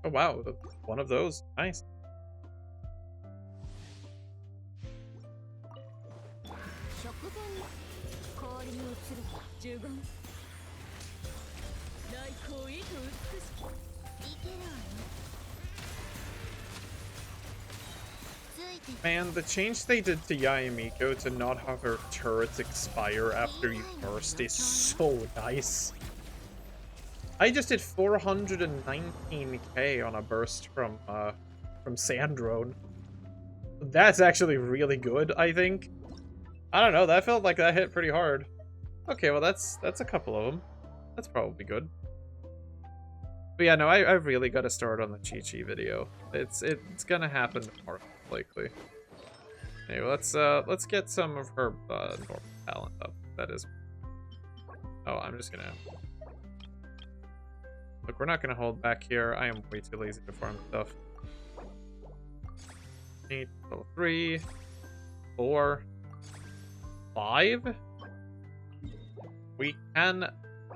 Oh wow, one of those. Nice. Man, the change they did to Yayamiko to not have her turrets expire after you burst is so nice. I just did 419k on a burst from Sandrone. That's actually really good, I think. I don't know, that felt like that hit pretty hard. Okay, well that's a couple of them. That's probably good. But yeah, no, I really got to start on the Chi-Chi video. It's gonna happen more likely. Anyway, let's get some of her normal talent up. That is. Oh, I'm just gonna. Look, we're not gonna hold back here. I am way too lazy to farm stuff. 8, 3, 4, 5. We can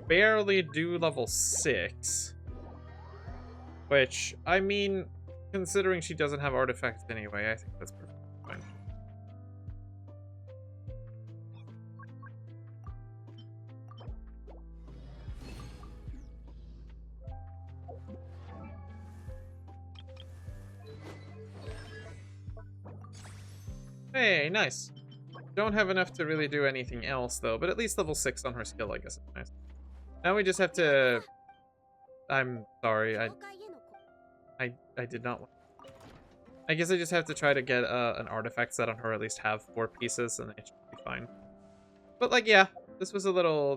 barely do level 6. Which, I mean, considering she doesn't have artifacts anyway, I think that's perfectly fine. Hey, nice. Don't have enough to really do anything else, though, but at least level 6 on her skill, I guess is nice. Now we just have to... I'm sorry, I did not want... I guess I just have to try to get an artifact set on her, at least have 4 pieces, and it should be fine. But, like, yeah, this was a little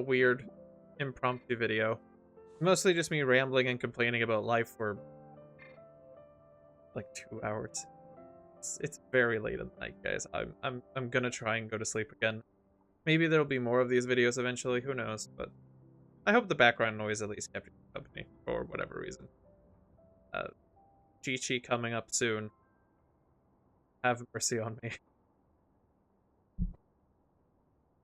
weird, impromptu video. Mostly just me rambling and complaining about life for, like, 2 hours. It's very late at night, guys. I'm gonna try and go to sleep again. Maybe there'll be more of these videos eventually, who knows, but I hope the background noise at least kept you company for whatever reason. Chi-Chi coming up soon. Have mercy on me.